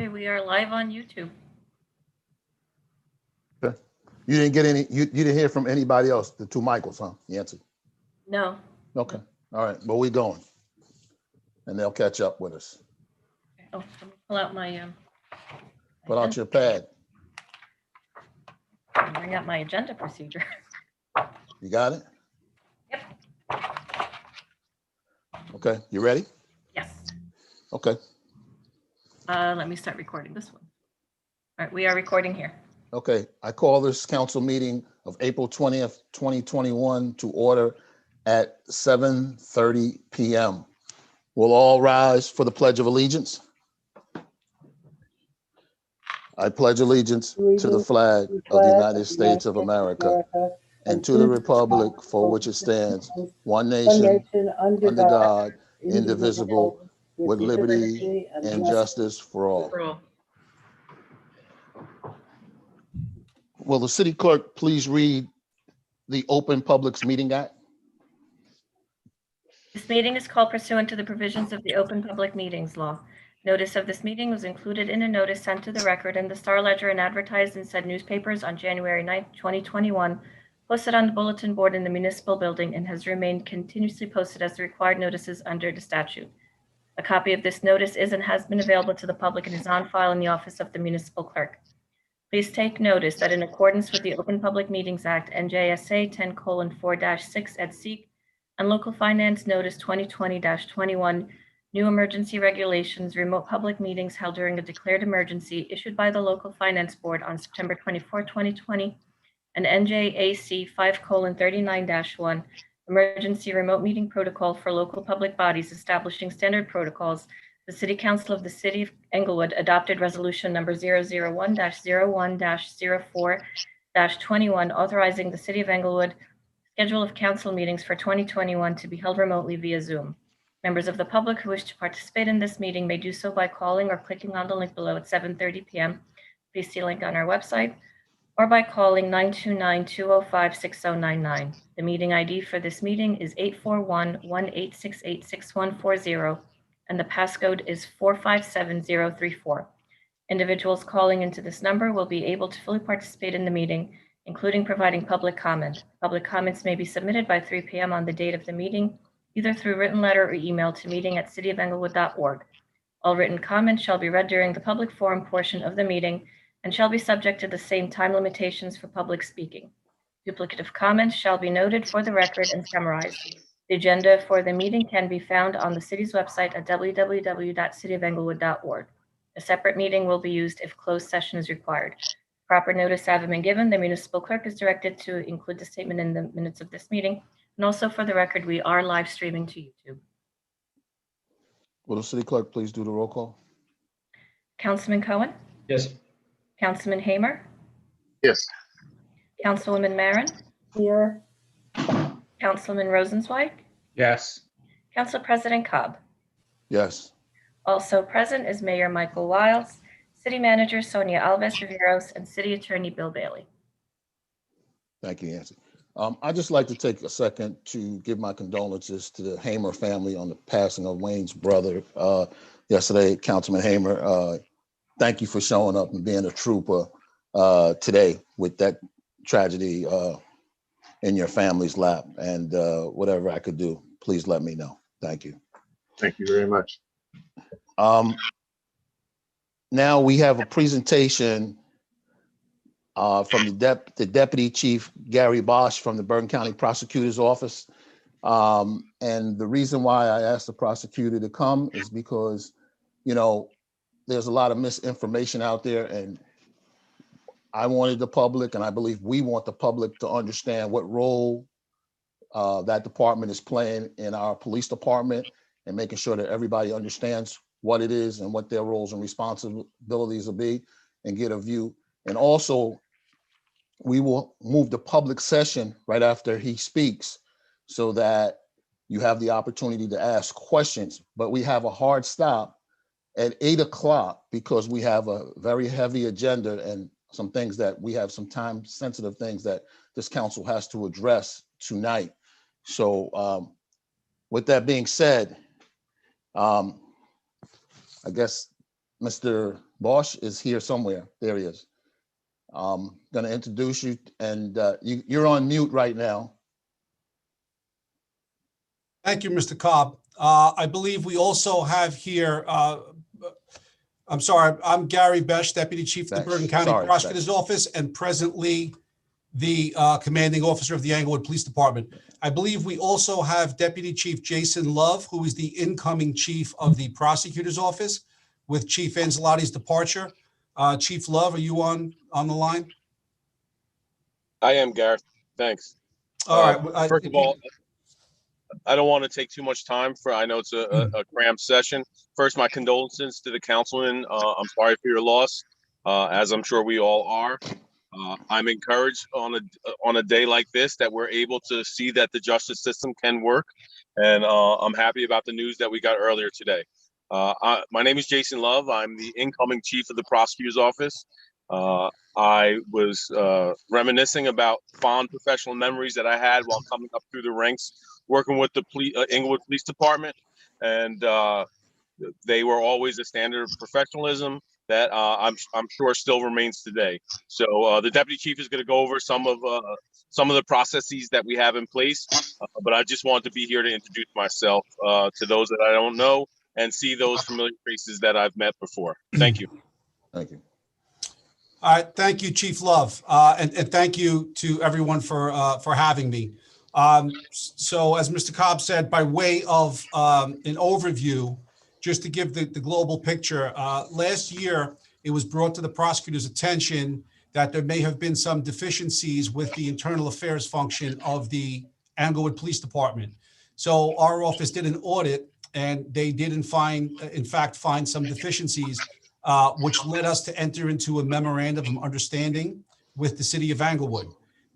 Okay, we are live on YouTube. Okay. You didn't get any, you didn't hear from anybody else, the two Michaels, huh? Yancy? No. Okay, all right, well, we going. And they'll catch up with us. Oh, let me pull out my Put out your pad. bring out my agenda procedure. You got it? Yep. Okay, you ready? Yes. Okay, Let me start recording this one. All right, we are recording here. okay. I call this council meeting of April 20th, 2021 to order at 7:30 p.m. We'll all rise for the Pledge of Allegiance. I pledge allegiance to the flag of the United States of America and to the republic for which it stands, one nation, under God, indivisible, with liberty and justice for all. For all. Will the city clerk please read the Open Publics Meeting Act? This meeting is called pursuant to the provisions of the Open Public Meetings Law. Notice of this meeting was included in a notice sent to the record in the Star Ledger and advertised in said newspapers on January 9th, 2021, posted on the bulletin board in the municipal building, and has remained continuously posted as the required notices under the statute. A copy of this notice is and has been available to the public and is on file in the office of the municipal clerk. Please take notice that in accordance with the Open Public Meetings Act, NJSA 10:4-6 et seq., and Local Finance Notice 2020-21, new emergency regulations, remote public meetings held during a declared emergency issued by the Local Finance Board on September 24, 2020, and NJAC 5:39-1, emergency remote meeting protocol for local public bodies establishing standard protocols. The City Council of the City of Englewood adopted resolution number 001-01-04-21, authorizing the City of Englewood schedule of council meetings for 2021 to be held remotely via Zoom. Members of the public who wish to participate in this meeting may do so by calling or clicking on the link below at 7:30 p.m. Please see a link on our website, or by calling 929-205-6099. The meeting ID for this meeting is 841-1868-6140, and the passcode is 457034. Individuals calling into this number will be able to fully participate in the meeting, including providing public comment. Public comments may be submitted by 3 p.m. on the date of the meeting, either through written letter or email to meeting@cityofenglewood.org. All written comments shall be read during the public forum portion of the meeting and shall be subject to the same time limitations for public speaking. Duplicative comments shall be noted for the record and summarized. The agenda for the meeting can be found on the city's website at www.cityofenglewood.org. A separate meeting will be used if closed session is required. Proper notice having been given, the municipal clerk is directed to include the statement in the minutes of this meeting. And also for the record, we are live streaming to YouTube. Will the city clerk please do the roll call? Councilman Cohen? Yes. Councilman Hamer? Yes. Councilwoman Marin? Here. Councilman Rosenzweig? Yes. Council President Cobb? Yes. Also present is Mayor Michael Wiles, City Manager Sonia Alves Riveros, and City Attorney Bill Bailey. Thank you, Yancy. I'd just like to take a second to give my condolences to the Hamer family on the passing of Wayne's brother yesterday. Councilman Hamer, thank you for showing up and being a trooper today with that tragedy in your family's lap. And whatever I could do, please let me know. Thank you. Thank you very much. Now we have a presentation from the Deputy Chief Gary Bosch from the Bergen County Prosecutor's Office. And the reason why I asked the prosecutor to come is because, you know, there's a lot of misinformation out there, and I wanted the public, and I believe we want the public to understand what role that department is playing in our police department, and making sure that everybody understands what it is and what their roles and responsibilities will be, and get a view. And also, we will move to public session right after he speaks so that you have the opportunity to ask questions. But we have a hard stop at 8 o'clock because we have a very heavy agenda and some things that we have, some time sensitive things that this council has to address tonight. So with that being said, I guess Mr. Bosch is here somewhere. There he is. Going to introduce you, and you're on mute right now. Thank you, Mr. Cobb. I believe we also have here, I'm sorry, I'm Gary Besch, Deputy Chief of the Besch. Bergen County Sorry, Prosecutor's Office, and presently the Commanding Officer of the Englewood Police Department. I believe we also have Deputy Chief Jason Love, who is the incoming Chief of the Prosecutor's Office with Chief Angelotti's departure. Chief Love, are you on the line? I am, Gareth. Thanks. All right. First of all, I don't want to take too much time I know it's a cramped session. First, my condolences to the councilman. I'm sorry for your loss, as I'm sure we all are. I'm encouraged on a day like this that we're able to see that the justice system can work. And I'm happy about the news that we got earlier today. My name is Jason Love. I'm the incoming Chief of the Prosecutor's Office. I was reminiscing about fond professional memories that I had while coming up through the ranks, working with the Englewood Police Department, and they were always a standard of professionalism that I'm sure still remains today. So the deputy chief is going to go over some of the processes that we have in place, but I just wanted to be here to introduce myself to those that I don't know and see those familiar faces that I've met before. Thank you. Thank you. All right, thank you, Chief Love, and thank you to everyone for having me. So as Mr. Cobb said, by way of an overview, just to give the global picture, last year it was brought to the prosecutor's attention that there may have been some deficiencies with the internal affairs function of the Englewood Police Department. So our office did an audit, and they did in fact find some deficiencies, which led us to enter into a memorandum of understanding with the city of Englewood.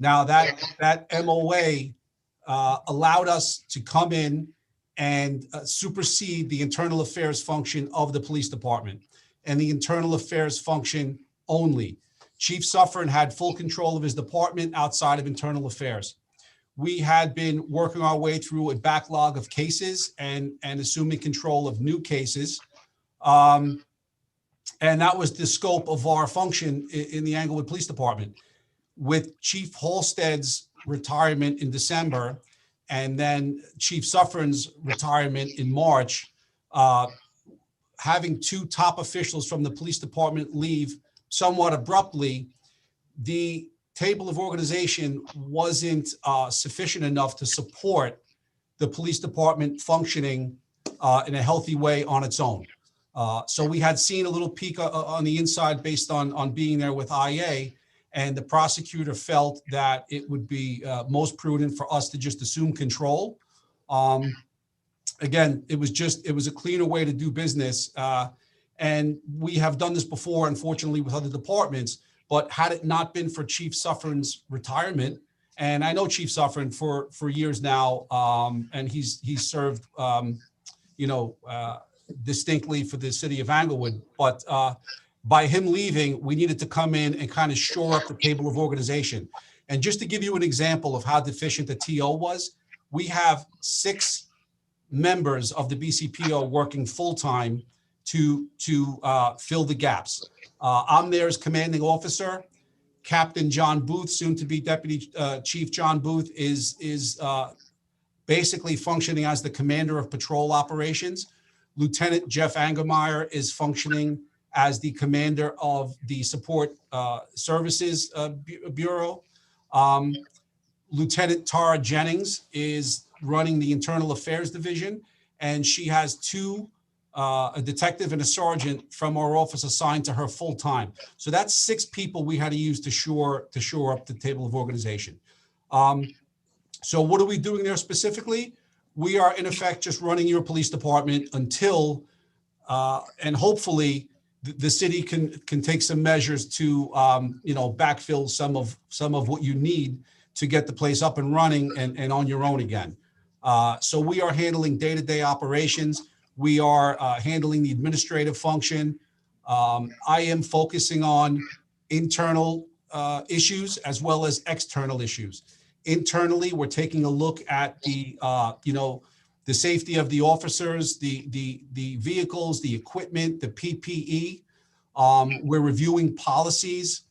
Now that MOA allowed us to come in and supersede the internal affairs function of the police department and the internal affairs function only. Chief Suffern had full control of his department outside of internal affairs. We had been working our way through a backlog of cases and assuming control of new cases. And that was the scope of our function in the Englewood Police Department. With Chief Halstead's retirement in December, and then Chief Suffern's retirement in March, having two top officials from the police department leave somewhat abruptly, the table of organization wasn't sufficient enough to support the police department functioning in a healthy way on its own. So we had seen a little peek on the inside based on being there with IA, and the prosecutor felt that it would be most prudent for us to just assume control. Again, it was a cleaner way to do business. And we have done this before, unfortunately, with other departments, but had it not been for Chief Suffern's retirement, and I know Chief Suffern for years now, and he's served, distinctly for the city of Englewood, but by him leaving, we needed to come in and kind of shore up the table of organization. And just to give you an example of how deficient the TO was, we have 6 members of the BCPO working full-time to fill the gaps. I'm there as commanding officer. Captain John Booth, soon to be Deputy Chief John Booth, is basically functioning as the commander of patrol operations. Lieutenant Jeff Angermeyer is functioning as the commander of the support services bureau. Lieutenant Tara Jennings is running the internal affairs division, and she has 2, a detective and a sergeant from our office assigned to her full time. So that's 6 people we had to use to shore up the table of organization. So what are we doing there specifically? We are in effect just running your police department until, and hopefully the city can take some measures to, backfill some of what you need to get the place up and running and on your own again. So we are handling day-to-day operations. We are handling the administrative function. I am focusing on internal issues as well as external issues. Internally, we're taking a look at the the safety of the officers, the vehicles, the equipment, the PPE. We're reviewing policies.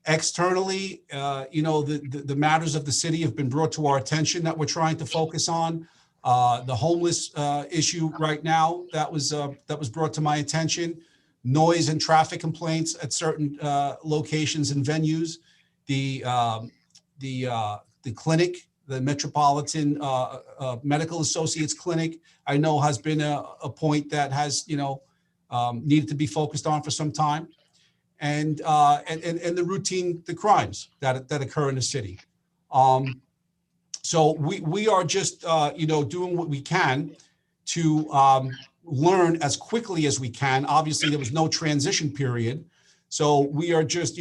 Externally, the matters of the city have been brought to our attention that we're trying to focus on. The homeless issue right now that was brought to my attention. Noise and traffic complaints at certain locations and venues. The clinic, the Metropolitan Medical Associates Clinic, I know has been a point that has needed to be focused on for some time. And the crimes that occur in the city. So we are just doing what we can to learn as quickly as we can. Obviously, there was no transition period, so we are just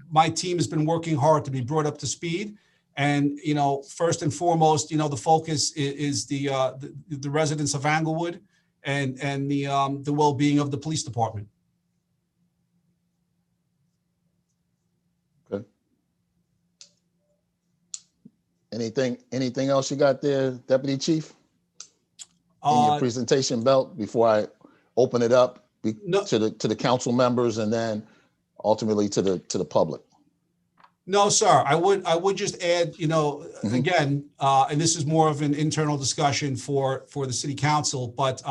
my team has been working hard to be brought up to speed. And first and foremost, the focus is the residents of Englewood and the well-being of the police department. Anything else you got there, Deputy Chief? In your presentation belt before I open it up to the council members and then ultimately to the public? No, sir. I would just add, again, and this is more of an internal discussion for the city council, but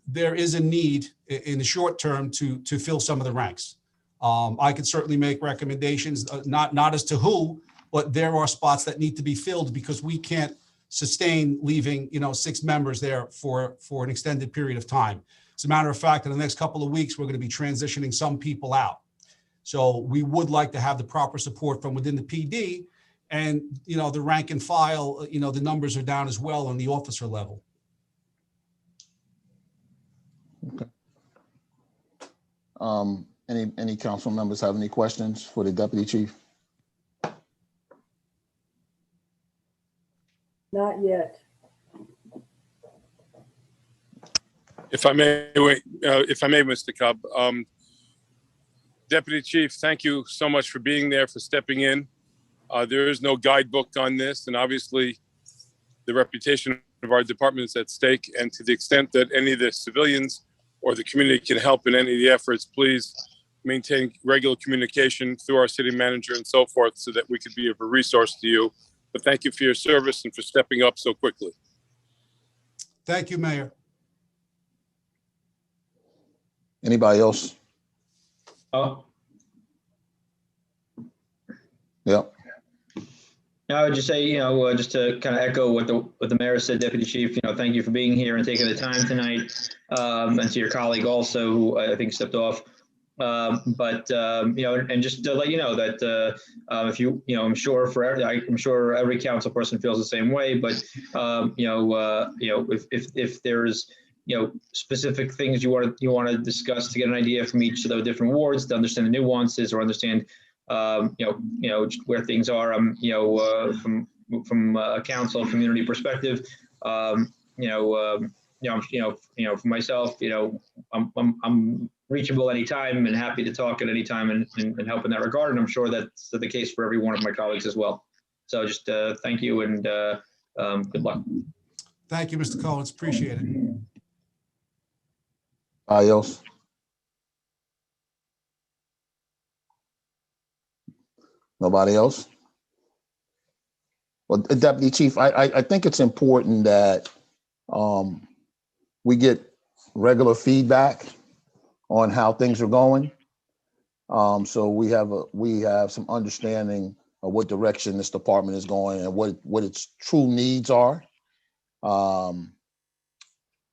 there is a need in the short term to fill some of the ranks. I could certainly make recommendations, not as to who, but there are spots that need to be filled because we can't sustain leaving, 6 members there for an extended period of time. As a matter of fact, in the next couple of weeks, we're going to be transitioning some people out. So we would like to have the proper support from within the PD, and, the rank and file, the numbers are down as well on the officer level. Okay. Any council members have any questions for the Deputy Chief? Not yet. If I may, Mr. Cobb, Deputy Chief, thank you so much for being there, for stepping in. There is no guidebook on this, and obviously the reputation of our department is at stake. And to the extent that any of the civilians or the community can help in any of the efforts, please maintain regular communication through our city manager and so forth so that we could be of a resource to you. But thank you for your service and for stepping up so quickly. Thank you, Mayor. Anybody else? Oh, Yeah. I would just say, just to kind of echo what the mayor said, Deputy Chief, thank you for being here and taking the time tonight, and to your colleague also, who I think stepped off. And just to let you know that if you, I'm sure every council person feels the same way, but if there's specific things you want to discuss to get an idea from each of the different wards to understand the nuances or understand where things are, from a council community perspective, for myself, I'm reachable anytime and happy to talk at any time and help in that regard. And I'm sure that's the case for every one of my colleagues as well. So just thank you and good luck. Thank you, Mr. Collins. Appreciate it. Anybody else? Nobody else? Well, Deputy Chief, I think it's important that we get regular feedback on how things are going. So we have some understanding of what direction this department is going and what its true needs are.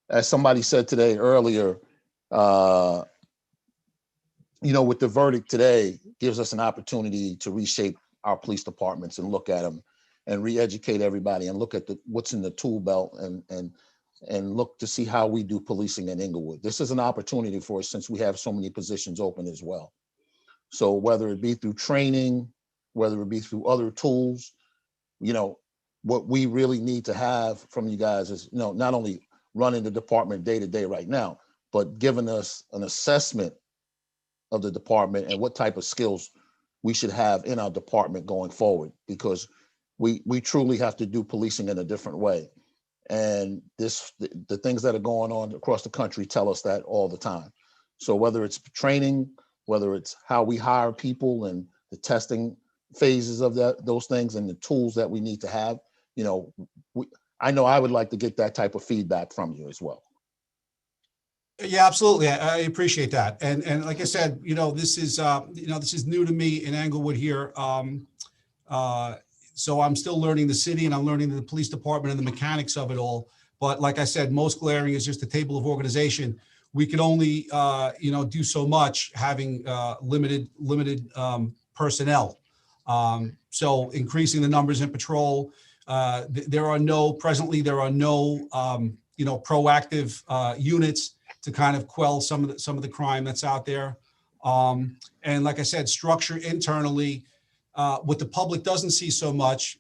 As somebody said today earlier, with the verdict today gives us an opportunity to reshape our police departments and look at them and re-educate everybody and look at what's in the tool belt and look to see how we do policing in Englewood. This is an opportunity for us since we have so many positions open as well. So whether it be through training, whether it be through other tools, what we really need to have from you guys is, not only running the department day to day right now, but giving us an assessment of the department and what type of skills we should have in our department going forward. Because we truly have to do policing in a different way. And the things that are going on across the country tell us that all the time. So whether it's training, whether it's how we hire people and the testing phases of those things and the tools that we need to have, I know I would like to get that type of feedback from you as well. Yeah, absolutely. I appreciate that. And like I said, this is new to me in Englewood here. So I'm still learning the city and I'm learning the police department and the mechanics of it all. But like I said, most glaring is just the table of organization. We can only, do so much having limited personnel. So increasing the numbers in patrol. Presently there are no proactive units to kind of quell some of the crime that's out there. And like I said, structure internally. What the public doesn't see so much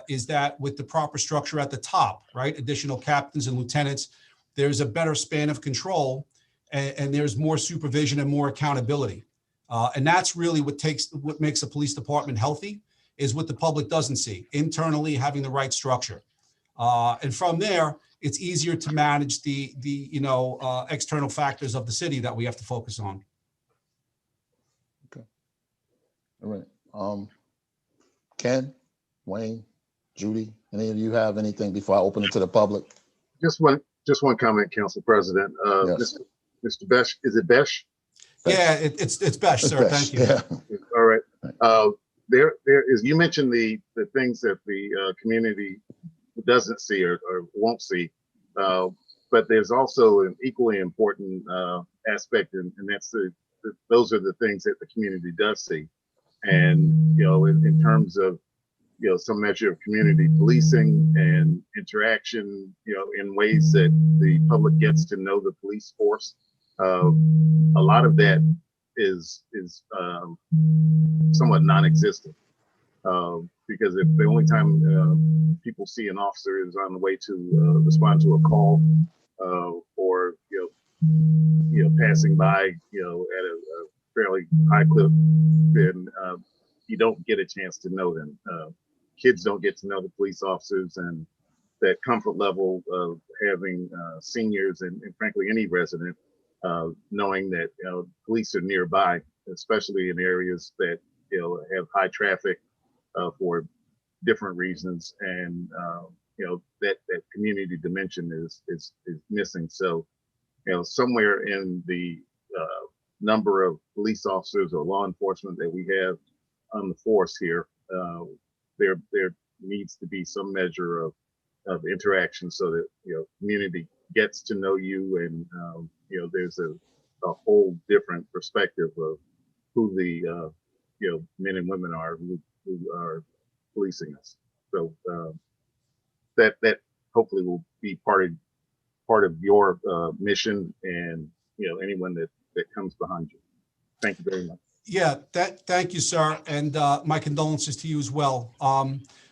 is that with the proper structure at the top, right, additional captains and lieutenants, there's a better span of control and there's more supervision and more accountability. And that's really what makes a police department healthy, is what the public doesn't see, internally having the right structure. And from there, it's easier to manage the external factors of the city that we have to focus on. Okay. All right. Ken, Wayne, Judy, any of you have anything before I open it to the public? Just one comment, Council President. Yes. Mr. Besh, is it Besh? Yeah, it's Besh, sir. Thank you. Yeah. All right. There is, you mentioned the things that the community doesn't see or won't see, but there's also an equally important aspect, and that's those are the things that the community does see. And in terms of some measure of community policing and interaction, in ways that the public gets to know the police force, a lot of that is somewhat non-existent. Because if the only time people see an officer is on the way to respond to a call, or passing by at a fairly high clip, then you don't get a chance to know them. Kids don't get to know the police officers, and that comfort level of having seniors and frankly any resident knowing that police are nearby, especially in areas that have high traffic for different reasons, and that community dimension is missing. So somewhere in the number of police officers or law enforcement that we have on the force here, there needs to be some measure of interaction so that community gets to know you, and there's a whole different perspective of who the men and women are who are policing us. So that hopefully will be part of your mission, and anyone that comes behind you. Thank you very much. Yeah, thank you, sir, and my condolences to you as well.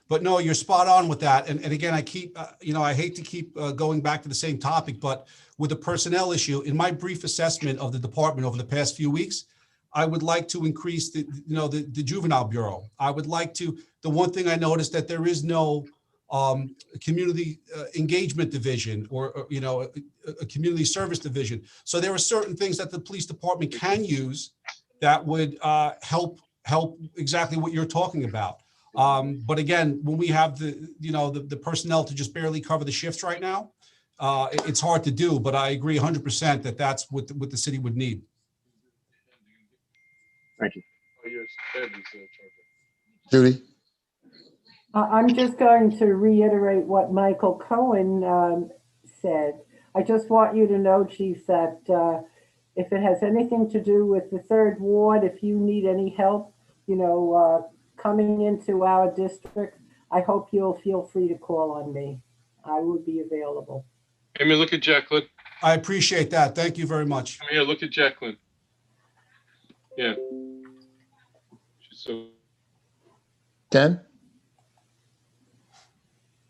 But no, you're spot on with that. And again, I keep, I hate to keep going back to the same topic, but with the personnel issue, in my brief assessment of the department over the past few weeks, I would like to increase the juvenile bureau. I would like to. The one thing I noticed that there is no community engagement division or a community service division. So there are certain things that the police department can use that would help exactly what you're talking about. But again, when we have the personnel to just barely cover the shifts right now, it's hard to do. But I agree 100% that that's what the city would need. Thank you. Judy? I'm just going to reiterate what Michael Cohen said. I just want you to know, Chief, that if it has anything to do with the third ward, if you need any help, coming into our district, I hope you'll feel free to call on me. I would be available. Amy, look at Jacqueline. I appreciate that. Thank you very much. Come here, look at Jacqueline. Yeah. So. Ken?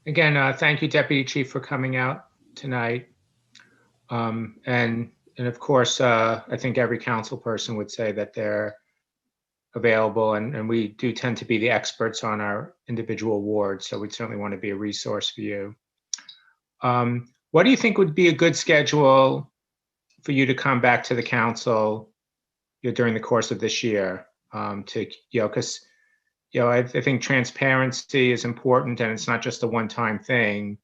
Again, thank you, Deputy Chief, for coming out tonight. And of course, I think every council person would say that they're available, and we do tend to be the experts on our individual wards, so we'd certainly want to be a resource for you. What do you think would be a good schedule for you to come back to the council during the course of this year? Because I think transparency is important, and it's not just a one-time thing.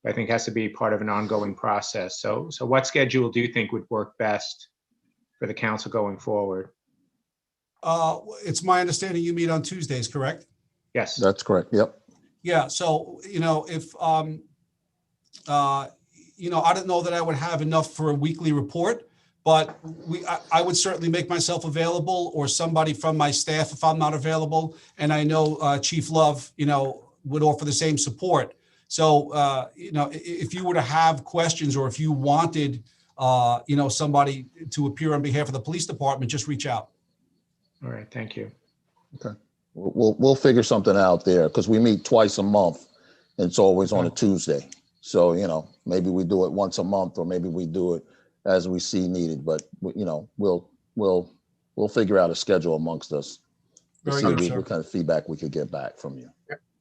I think it has to be part of an ongoing process. So what schedule do you think would work best for the council going forward? It's my understanding you meet on Tuesdays, correct? Yes. That's correct. Yep. Yeah, so, if, I don't know that I would have enough for a weekly report, but I would certainly make myself available, or somebody from my staff if I'm not available. And I know Chief Love, would offer the same support. So, if you were to have questions, or if you wanted, somebody to appear on behalf of the police department, just reach out. All right, thank you. Okay. We'll figure something out there, because we meet twice a month and it's always on a Tuesday. So, maybe we do it once a month, or maybe we do it as we see needed, but we'll figure out a schedule amongst us to Very see good, sir. what kind of feedback we could get back from you.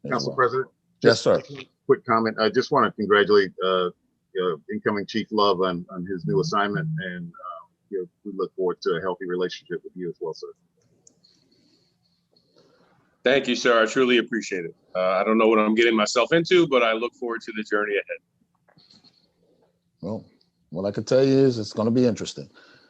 Council well. President. Yes, sir. Quick comment. I just want to congratulate incoming Chief Love on his new assignment, and we look forward to a healthy relationship with you as well, sir. Thank you, sir. I truly appreciate it. I don't know what I'm getting myself into, but I look forward to the journey ahead. Well, what I can tell you is it's going to be interesting.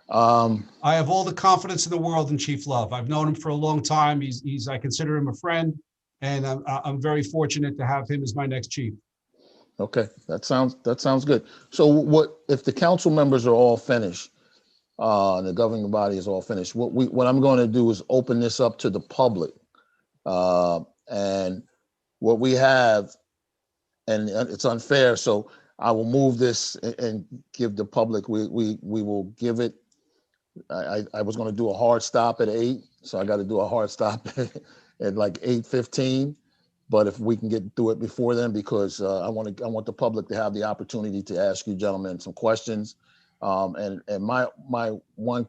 I have all the confidence in the world in Chief Love. I've known him for a long time. I consider him a friend, and I'm very fortunate to have him as my next chief. Okay, that sounds good. So what if the council members are all finished, and the governing body is all finished? What I'm going to do is open this up to the public, and what we have, and it's unfair, so I will move this and give the public. We will give it. I was going to do a hard stop at 8, so I got to do a hard stop at like 8:15. But if we can get through it before then, because I want the public to have the opportunity to ask you gentlemen some questions. And my one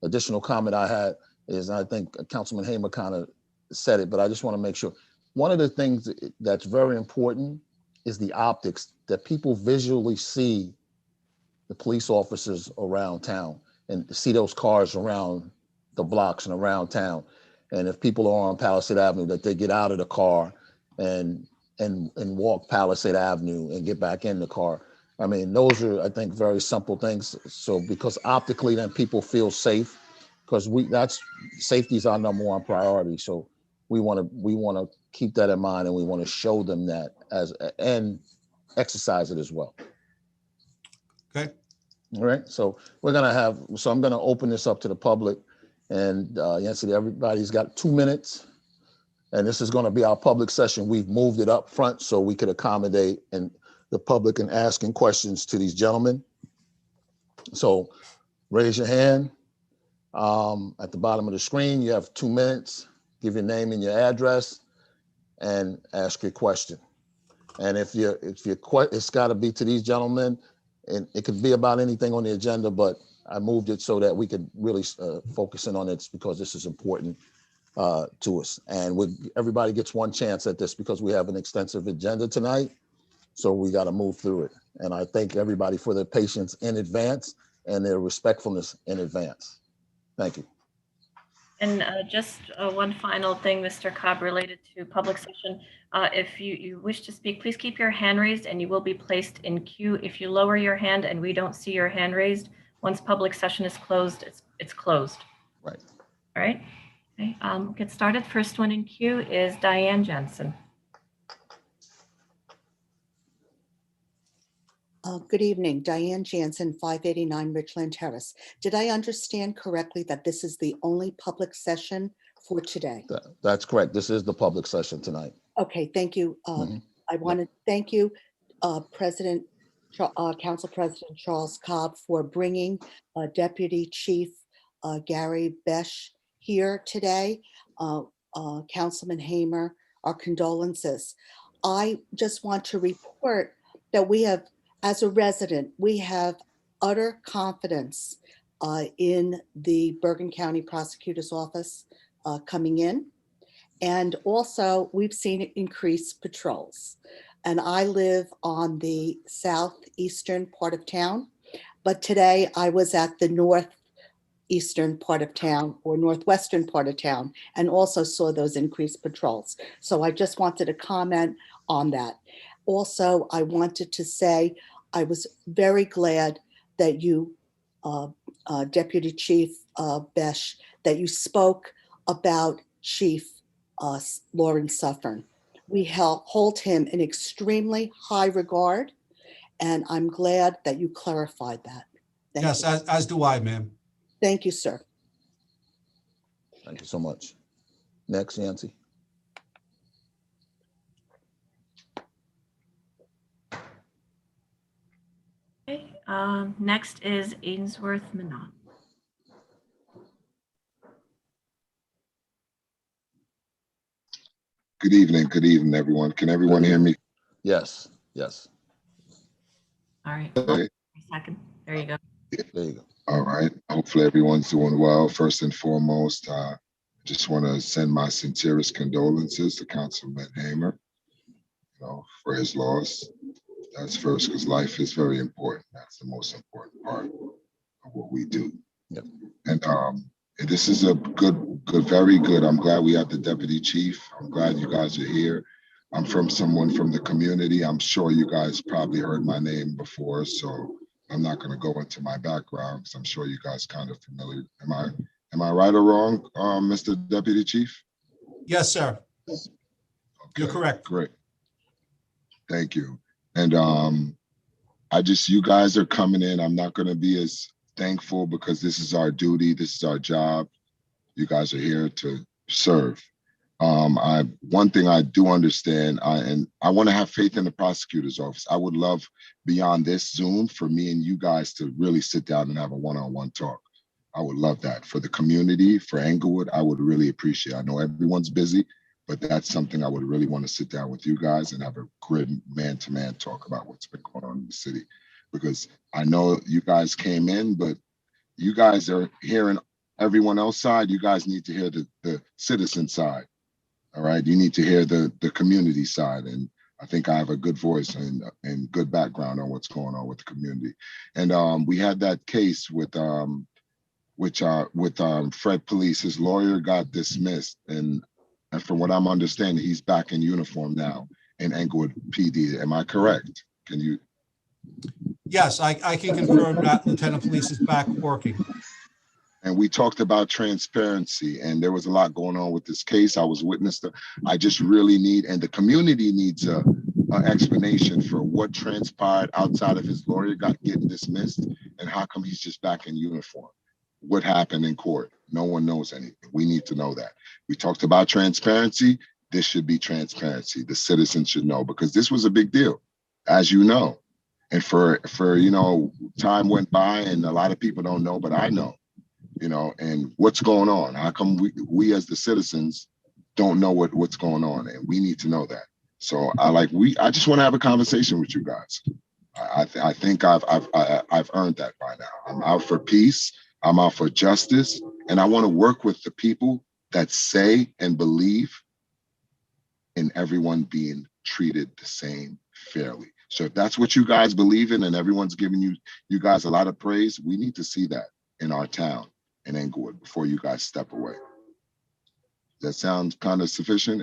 additional comment I had is, I think Councilman Hamer kind of said it, but I just want to make sure. One of the things that's very important is the optics, that people visually see the police officers around town and see those cars around the blocks and around town. And if people are on Palisade Avenue, that they get out of the car and walk Palisade Avenue and get back in the car. I mean, those are, I think, very simple things. So because optically, then people feel safe, because safety is our number one priority. So we want to keep that in mind, and we want to show them that and exercise it as well. Okay. All right. So I'm going to open this up to the public. And Yancy, everybody's got 2 minutes, and this is going to be our public session. We've moved it up front so we could accommodate the public and asking questions to these gentlemen. So raise your hand. At the bottom of the screen, you have 2 minutes. Give your name and your address, and ask your question. And if it's got to be to these gentlemen, and it could be about anything on the agenda, but I moved it so that we could really focus in on it, because this is important to us. And everybody gets one chance at this, because we have an extensive agenda tonight. So we got to move through it. And I thank everybody for their patience in advance and their respectfulness in advance. Thank you. And just one final thing, Mr. Cobb, related to public session. If you wish to speak, please keep your hand raised, and you will be placed in queue. If you lower your hand and we don't see your hand raised, once public session is closed, it's closed. Right. All right. Okay. Get started. First one in queue is Diane Jensen. Good evening, Diane Jansen, 589 Richland Terrace. Did I understand correctly that this is the only public session for today? That's correct. This is the public session tonight. Okay, thank you. I want to thank you, Council President Charles Cobb, for bringing Deputy Chief Gary Besh here today. Councilman Hamer, our condolences. I just want to report that we have, as a resident, we have utter confidence in the Bergen County Prosecutor's Office. coming in. And also, we've seen increased patrols. And I live on the southeastern part of town, but today I was at the northeastern part of town or northwestern part of town and also saw those increased patrols. So I just wanted to comment on that. Also, I wanted to say I was very glad that you, Deputy Chief Besh, that you spoke about Chief Lawrence Suffern. We hold him in extremely high regard, and I'm glad that you clarified that. Thank Yes, you. as do I, ma'am. Thank you, sir. Thank you so much. Next, Yancy. Okay, next is Ainsworth Manon. Good evening, everyone. Can everyone hear me? Yes, yes. All right, Okay. second. There you go. There you go. All right. Hopefully everyone's doing well. First and foremost, just want to send my sincerest condolences to Councilman Hamer, for his loss. That's first, because life is very important. That's the most important part of what we do. Yep. And this is a good, very good. I'm glad we have the deputy chief. I'm glad you guys are here. I'm from someone from the community. I'm sure you guys probably heard my name before, so I'm not going to go into my background because I'm sure you guys kind of familiar. Am I right or wrong, Mr. Deputy Chief? Yes, sir. Okay, You're correct. Great. Thank you. And you guys are coming in. I'm not going to be as thankful because this is our duty. This is our job. You guys are here to serve. One thing I do understand, and I want to have faith in the prosecutor's office. I would love beyond this Zoom for me and you guys to really sit down and have a one-on-one talk. I would love that for the community, for Englewood. I would really appreciate it. I know everyone's busy, but that's something I would really want to sit down with you guys and have a great man-to-man talk about what's been going on in the city. Because I know you guys came in, but you guys are hearing everyone else side. You guys need to hear the citizen side. All right, you need to hear the community side, and I think I have a good voice and good background on what's going on with the community. And we had that case with Fred Police. His lawyer got dismissed, and from what I'm understanding, he's back in uniform now in Englewood PD. Am I correct? Can you? Yes, I can confirm that Lieutenant Police is back working. And we talked about transparency, and there was a lot going on with this case. I was witness to. I just really need, and the community needs an explanation for what transpired outside of his lawyer getting dismissed, and how come he's just back in uniform. What happened in court? No one knows anything. We need to know that. We talked about transparency. This should be transparency. The citizens should know, because this was a big deal, as you know. And for time went by, and a lot of people don't know, but I know. And what's going on? How come we as the citizens don't know what's going on? And we need to know that. So I just want to have a conversation with you guys. I think I've earned that by now. I'm out for peace. I'm out for justice, and I want to work with the people that say and believe in everyone being treated the same fairly. So if that's what you guys believe in, and everyone's giving you guys a lot of praise, we need to see that in our town. In Englewood before you guys step away. That sounds kind of sufficient.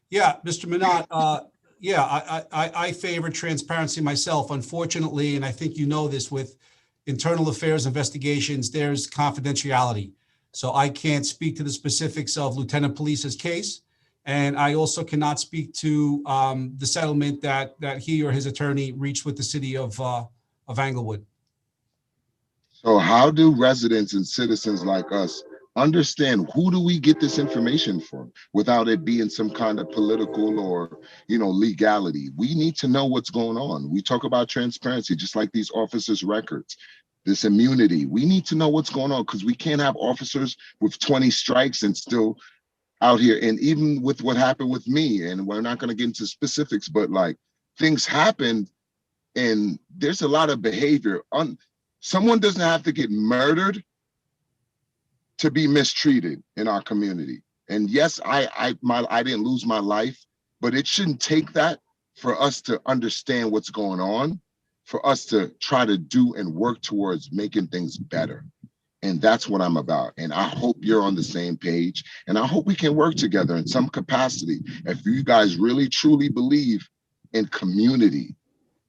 Yeah, Mr. Minot, I favor transparency myself, unfortunately, and I think you know this, with internal affairs investigations, there's confidentiality. So I can't speak to the specifics of Lieutenant Police's case. And I also cannot speak to the settlement that he or his attorney reached with the city of Englewood. So how do residents and citizens like us understand who do we get this information from without it being some kind of political or, legality? We need to know what's going on. We talk about transparency, just like these officers' records, this immunity. We need to know what's going on, because we can't have officers with 20 strikes and still out here. And even with what happened with me, and we're not going to get into specifics, but things happened, and there's a lot of behavior. Someone doesn't have to get murdered to be mistreated in our community. And yes, I didn't lose my life, but it shouldn't take that for us to understand what's going on, for us to try to do and work towards making things better. And that's what I'm about. And I hope you're on the same page. And I hope we can work together in some capacity. If you guys really truly believe in community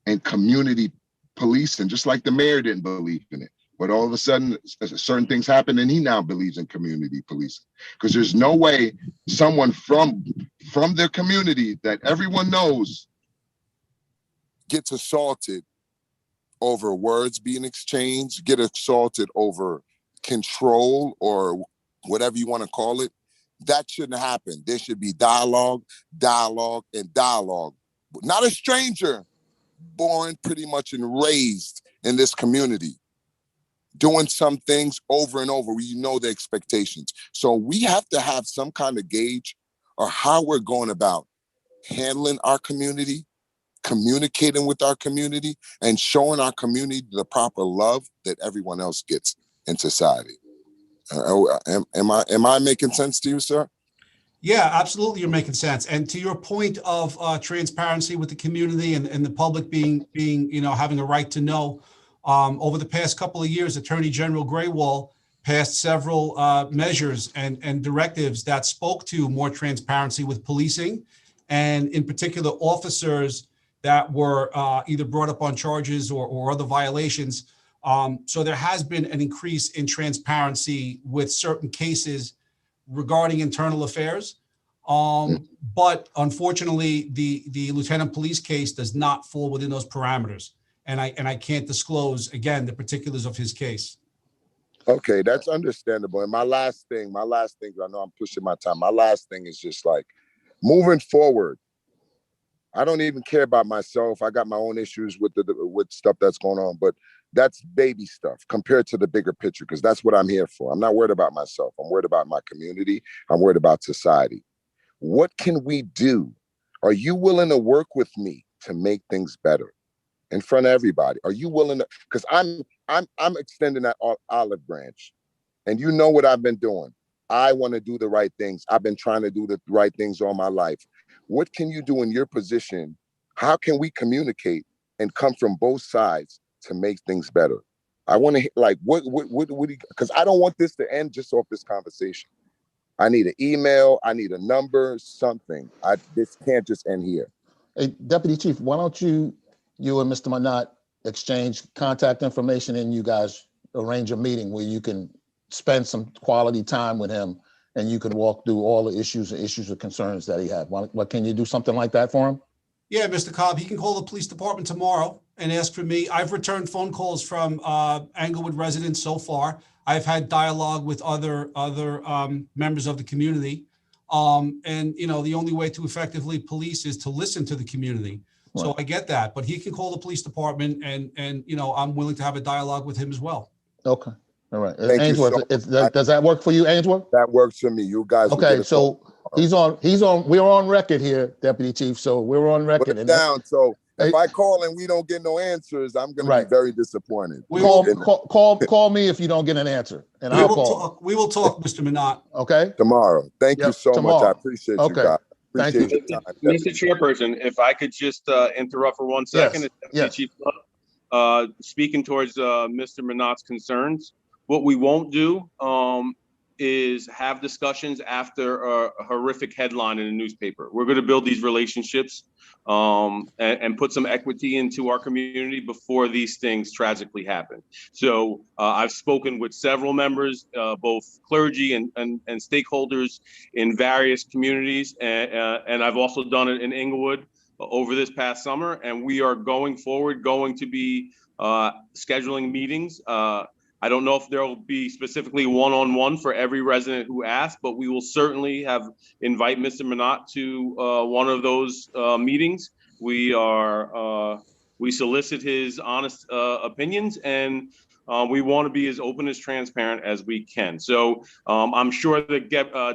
and community policing, just like the mayor didn't believe in it. But all of a sudden, certain things happen and he now believes in community policing. Because there's no way someone from their community that everyone knows gets assaulted over words being exchanged, get assaulted over control or whatever you want to call it. That shouldn't happen. There should be dialogue, dialogue, and dialogue. Not a stranger, born pretty much and raised in this community, doing some things over and over where you know the expectations. So we have to have some kind of gauge or how we're going about handling our community, communicating with our community, and showing our community the proper love that everyone else gets in society. Am I making sense to you, sir? Yeah, absolutely. You're making sense. And to your point of transparency with the community and the public being, having a right to know, over the past couple of years, Attorney General Graywall passed several measures and directives that spoke to more transparency with policing, and in particular officers that were either brought up on charges or other violations. So there has been an increase in transparency with certain cases regarding internal affairs. But unfortunately, the Lieutenant Police case does not fall within those parameters. And I can't disclose, again, the particulars of his case. Okay, that's understandable. And my last thing, I know I'm pushing my time. My last thing is just like, moving forward, I don't even care about myself. I got my own issues with with stuff that's going on, but that's baby stuff compared to the bigger picture, because that's what I'm here for. I'm not worried about myself. I'm worried about my community. I'm worried about society. What can we do? Are you willing to work with me to make things better in front of everybody? Are you willing to? Because I'm extending that olive branch, and you know what I've been doing. I want to do the right things. I've been trying to do the right things all my life. What can you do in your position? How can we communicate and come from both sides to make things better? I want to what because I don't want this to end just off this conversation. I need an email. I need a number, something. This can't just end here. Hey, Deputy Chief, why don't you and Mr. Manat exchange contact information and you guys arrange a meeting where you can spend some quality time with him and you can walk through all the issues or concerns that he had. What can you do something like that for him? Yeah, Mr. Cobb, he can call the police department tomorrow and ask for me. I've returned phone calls from Englewood residents so far. I've had dialogue with other members of the community. And, the only way to effectively police is to listen to the community. Right. So I get that, but he can call the police department and I'm willing to have a dialogue with him as well. Okay. All right. Thank Ainsworth, you does that work for you, Ainsworth? That works for me. You guys. Okay. So he's on, we're on record here, Deputy Chief. So we're on record. Put it down. So if I call and we don't get no answers, I'm going to be very disappointed. Call me if you don't get an answer, and I'll call. We will talk, Mr. Manat. Okay. Tomorrow. Thank you so much. I appreciate you guys. Appreciate your time. Mr. Chairperson, if I could just interrupt for 1 second. Yes. Chief, speaking towards Mr. Manat's concerns, what we won't do is have discussions after a horrific headline in a newspaper. We're going to build these relationships and put some equity into our community before these things tragically happen. So I've spoken with several members, both clergy and stakeholders in various communities, and I've also done it in Englewood over this past summer, and we are going to be scheduling meetings. I don't know if there will be specifically one-on-one for every resident who asks, but we will certainly invite Mr. Manat to one of those meetings. We solicit his honest opinions, and we want to be as open as transparent as we can. So I'm sure that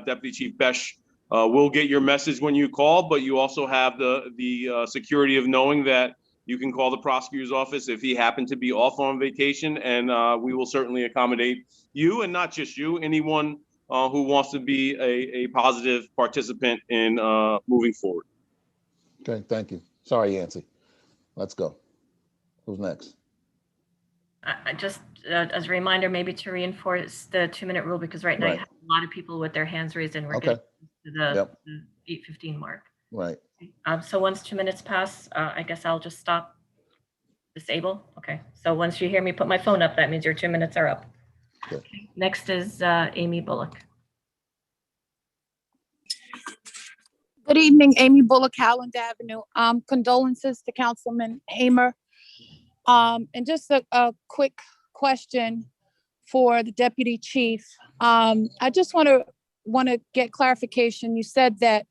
Deputy Chief Besh will get your message when you call, but you also have the security of knowing that you can call the prosecutor's office if he happened to be off on vacation, and we will certainly accommodate you, and not just you, anyone who wants to be a positive participant in moving forward. Okay, thank you. Sorry, Yancy. Let's go. Who's next? I just, as a reminder, maybe to reinforce the 2-minute rule, because right now you Right. have a lot of people with their hands raised and we're Okay. getting to Yep. the 8:15 mark. Right. So once 2 minutes pass, I guess I'll just stop. Disable. Okay. So once you hear me put my phone up, that means your 2 minutes are up. Good. Okay. Next is Amy Bullock. Good evening, Amy Bullock, Howland Avenue. Condolences to Councilman Hamer. And just a quick question for the deputy chief. I just want to get clarification. You said that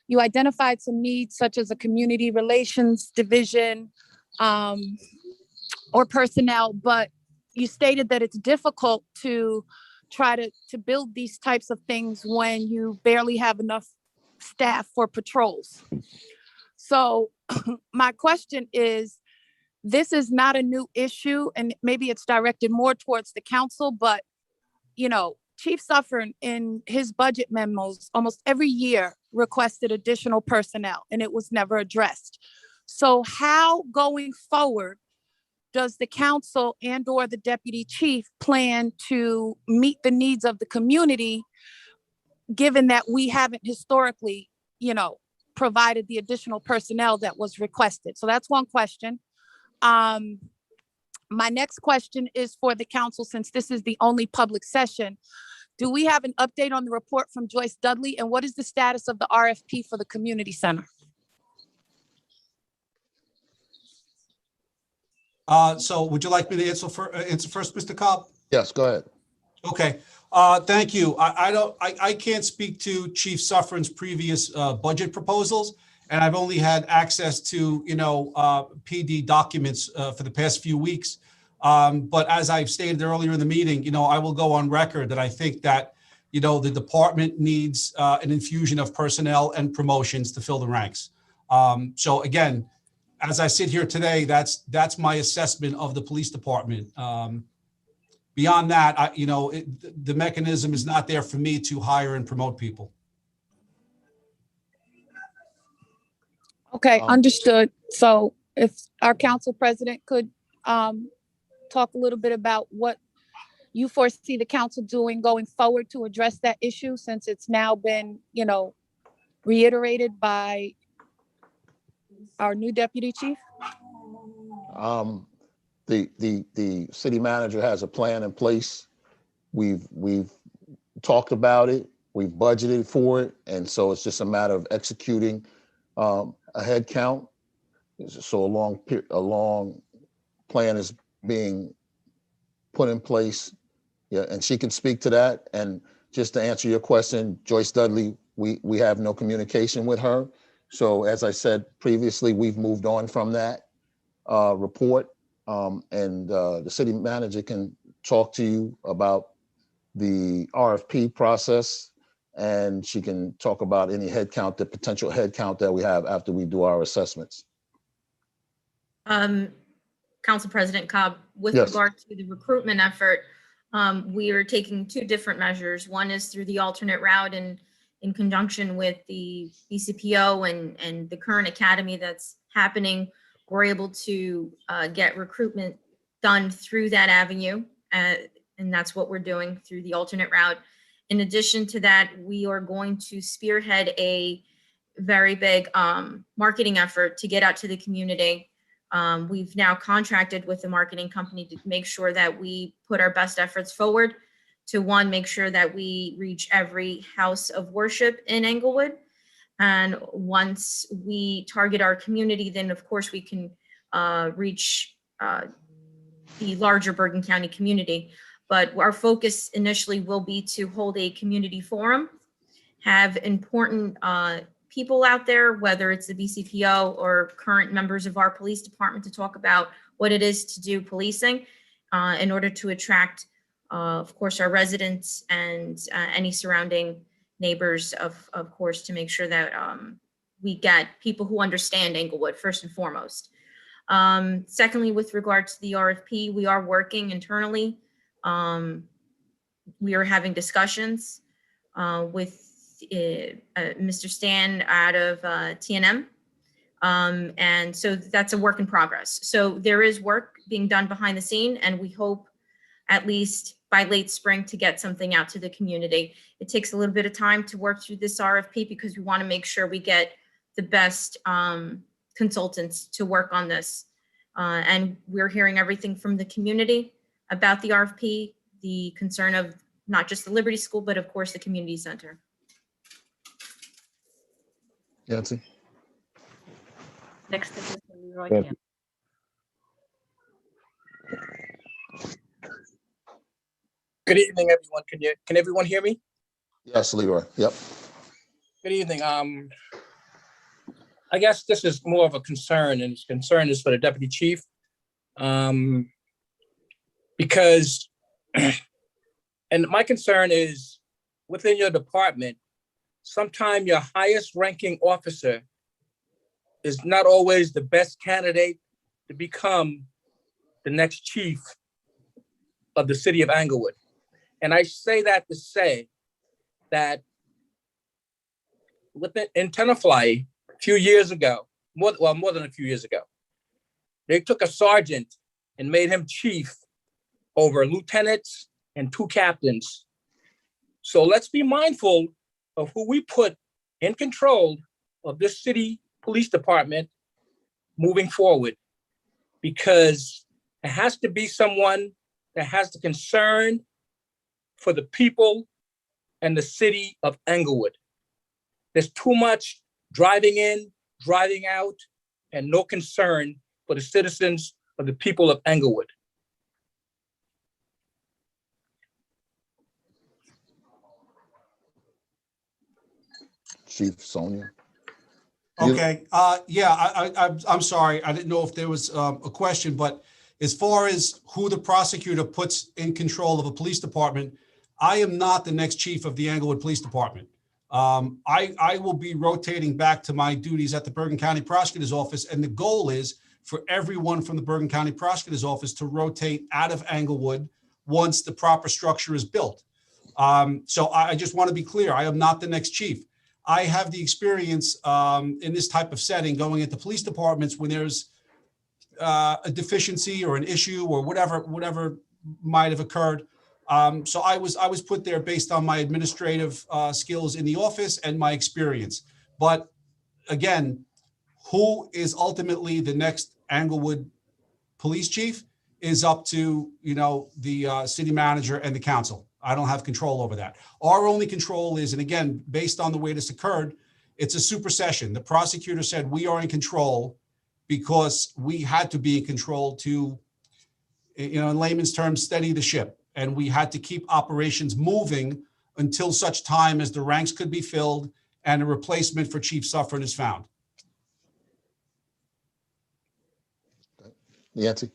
you identified some needs such as a community relations division or personnel, but you stated that it's difficult to try to build these types of things when you barely have enough staff for patrols. So my question is, this is not a new issue, and maybe it's directed more towards the council, but Chief Suffern in his budget memos almost every year requested additional personnel, and it was never addressed. So how going forward does the council and or the deputy chief plan to meet the needs of the community, given that we haven't historically, provided the additional personnel that was requested? So that's one question. My next question is for the council, since this is the only public session. Do we have an update on the report from Joyce Dudley, and what is the status of the RFP for the community center? So would you like me to answer first, Mr. Cobb? Yes, go ahead. Okay, thank you. I can't speak to Chief Suffern's previous budget proposals, and I've only had access to, PD documents for the past few weeks. But as I've stated earlier in the meeting, I will go on record that I think that, the department needs an infusion of personnel and promotions to fill the ranks. So again, as I sit here today, that's my assessment of the police department. Beyond that, the mechanism is not there for me to hire and promote people. Okay, understood. So if our council president could talk a little bit about what you foresee the council doing going forward to address that issue, since it's now been, reiterated by our new deputy chief? The city manager has a plan in place. We've talked about it. We've budgeted for it. And so it's just a matter of executing a head count. So a long plan is being put in place. Yeah, and she can speak to that. And just to answer your question, Joyce Dudley, we have no communication with her. So as I said previously, we've moved on from that report. And the city manager can talk to you about the RFP process, and she can talk about any headcount, the potential headcount that we have after we do our assessments. Council President Cobb, with Yes. regard to the recruitment effort, we are taking two different measures. One is through the alternate route and in conjunction with the BCPO and the current academy that's happening, we're able to get recruitment done through that avenue. And that's what we're doing through the alternate route. In addition to that, we are going to spearhead a very big marketing effort to get out to the community. We've now contracted with the marketing company to make sure that we put our best efforts forward to, one, make sure that we reach every house of worship in Englewood. And once we target our community, then of course we can reach the larger Bergen County community. But our focus initially will be to hold a community forum, have important people out there, whether it's the BCPO or current members of our police department, to talk about what it is to do policing in order to attract, of course, our residents and any surrounding neighbors, of course, to make sure that we get people who understand Englewood first and foremost. Secondly, with regard to the RFP, we are working internally. We are having discussions with Mr. Stan out of TNM. And so that's a work in progress. So there is work being done behind the scene, and we hope at least by late spring to get something out to the community. It takes a little bit of time to work through this RFP because we want to make sure we get the best consultants to work on this. And we're hearing everything from the community about the RFP, the concern of not just the Liberty School, but of course the community center. Yancy? Next is Mr. Leroy Yes. Camp. Good evening, everyone. Can everyone hear me? Yes, Leroy. Yep. Good evening. I guess this is more of a concern, and this concern is for the deputy chief. Because, and my concern is within your department, sometimes your highest ranking officer is not always the best candidate to become the next chief of the city of Englewood. And I say that to say that in Tenafly, a few years ago, more than a few years ago, they took a sergeant and made him chief over lieutenants and 2 captains. So let's be mindful of who we put in control of this city police department moving forward, because it has to be someone that has the concern for the people and the city of Englewood. There's too much driving in, driving out, and no concern for the citizens of the people of Englewood. Chief Sonia? Okay, I'm sorry. I didn't know if there was a question, but as far as who the prosecutor puts in control of a police department, I am not the next chief of the Englewood Police Department. I will be rotating back to my duties at the Bergen County Prosecutor's Office, and the goal is for everyone from the Bergen County Prosecutor's Office to rotate out of Englewood once the proper structure is built. So I just want to be clear, I am not the next chief. I have the experience in this type of setting going into police departments when there's a deficiency or an issue or whatever might have occurred. So I was put there based on my administrative skills in the office and my experience. But again, who is ultimately the next Englewood police chief is up to, the city manager and the council. I don't have control over that. Our only control is, and again, based on the way this occurred, it's a supersession. The prosecutor said we are in control because we had to be in control to, in layman's terms, steady the ship. And we had to keep operations moving until such time as the ranks could be filled and a replacement for Chief Suffren is found. Yancy?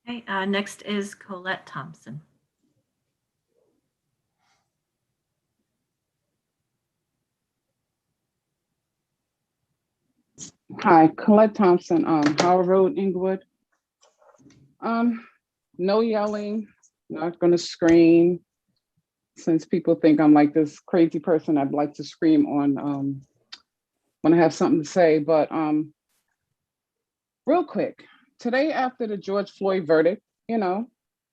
Okay, next is Colette Thompson. Hi, Colette Thompson, Howard Road, Englewood. No yelling, not gonna scream. Since people think I'm like this crazy person, I'd like to scream on when I have something to say, but real quick, today after the George Floyd verdict, I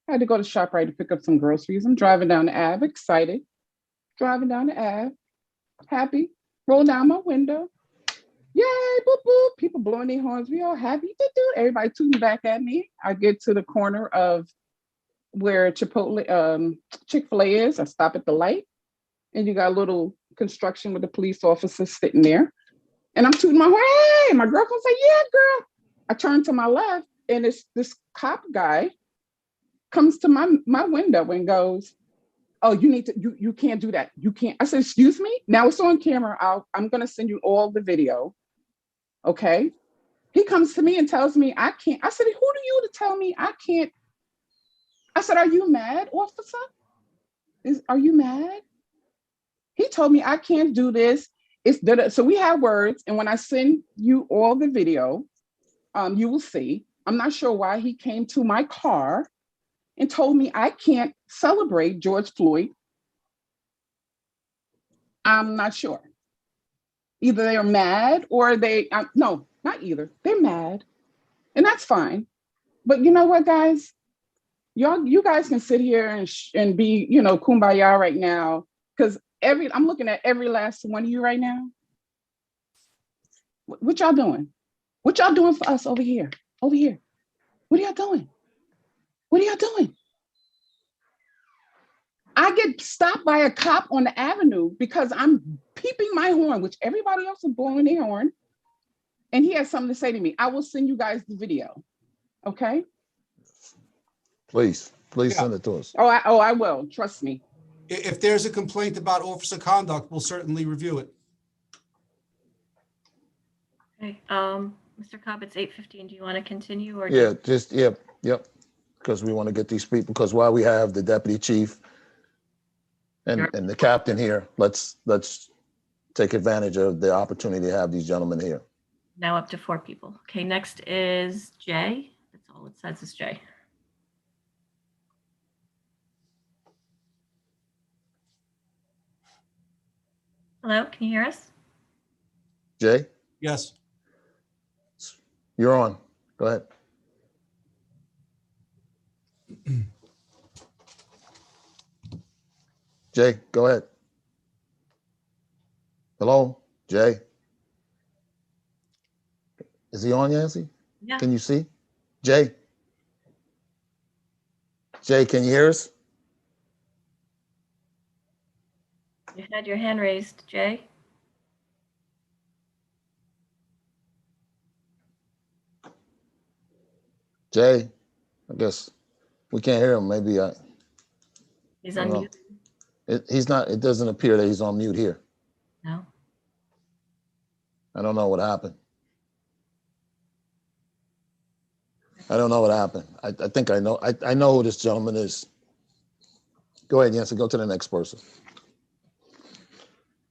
had to go to ShopRite to pick up some groceries. I'm driving down the Ave, excited, driving down the Ave, happy, roll down my window. Yay, boop, boop, people blowing their horns. We all happy. Everybody tooting back at me. I get to the corner of where Chick-fil-A is. I stop at the light and you got a little construction with the police officers sitting there. And I'm tooting my horn. Hey, my girlfriend said, yeah, girl. I turn to my left and it's this cop guy comes to my window and goes, oh, you can't do that. You can't. I said, excuse me? Now it's on camera. I'm going to send you all the video. Okay. He comes to me and tells me I can't. I said, who are you to tell me I can't? I said, are you mad, officer? Are you mad? He told me I can't do this. So we have words. And when I send you all the video, you will see. I'm not sure why he came to my car and told me I can't celebrate George Floyd. I'm not sure. Either they're mad or no, not either. They're mad, and that's fine. But you know what, guys? You guys can sit here and be, kumbaya right now, because I'm looking at every last one of you right now. What y'all doing? What y'all doing for us over here? Over here. What are y'all doing? What are y'all doing? I get stopped by a cop on the avenue because I'm peeping my horn, which everybody else is blowing their horn. And he has something to say to me. I will send you guys the video. Okay? Please send it to us. I will. Trust me. If there's a complaint about officer conduct, we'll certainly review it. Okay, Mr. Cobb, it's 8:15. Do you want to continue or? Yep. Because we want to get these people, because while we have the deputy chief and the captain here, let's take advantage of the opportunity to have these gentlemen here. Now up to 4 people. Okay, next is Jay. That's all it says is Jay. Hello, can you hear us? Jay? Yes. You're on. Go ahead. Jay, go ahead. Hello, Jay. Is he on, Yancy? Yeah. Can you see? Jay? Jay, can you hear us? You had your hand raised, Jay. Jay, I guess we can't hear him. Maybe He's on mute. He's not, it doesn't appear that he's on mute here. No. I don't know what happened. I don't know what happened. I think I know. I know who this gentleman is. Go ahead, Yancy, go to the next person.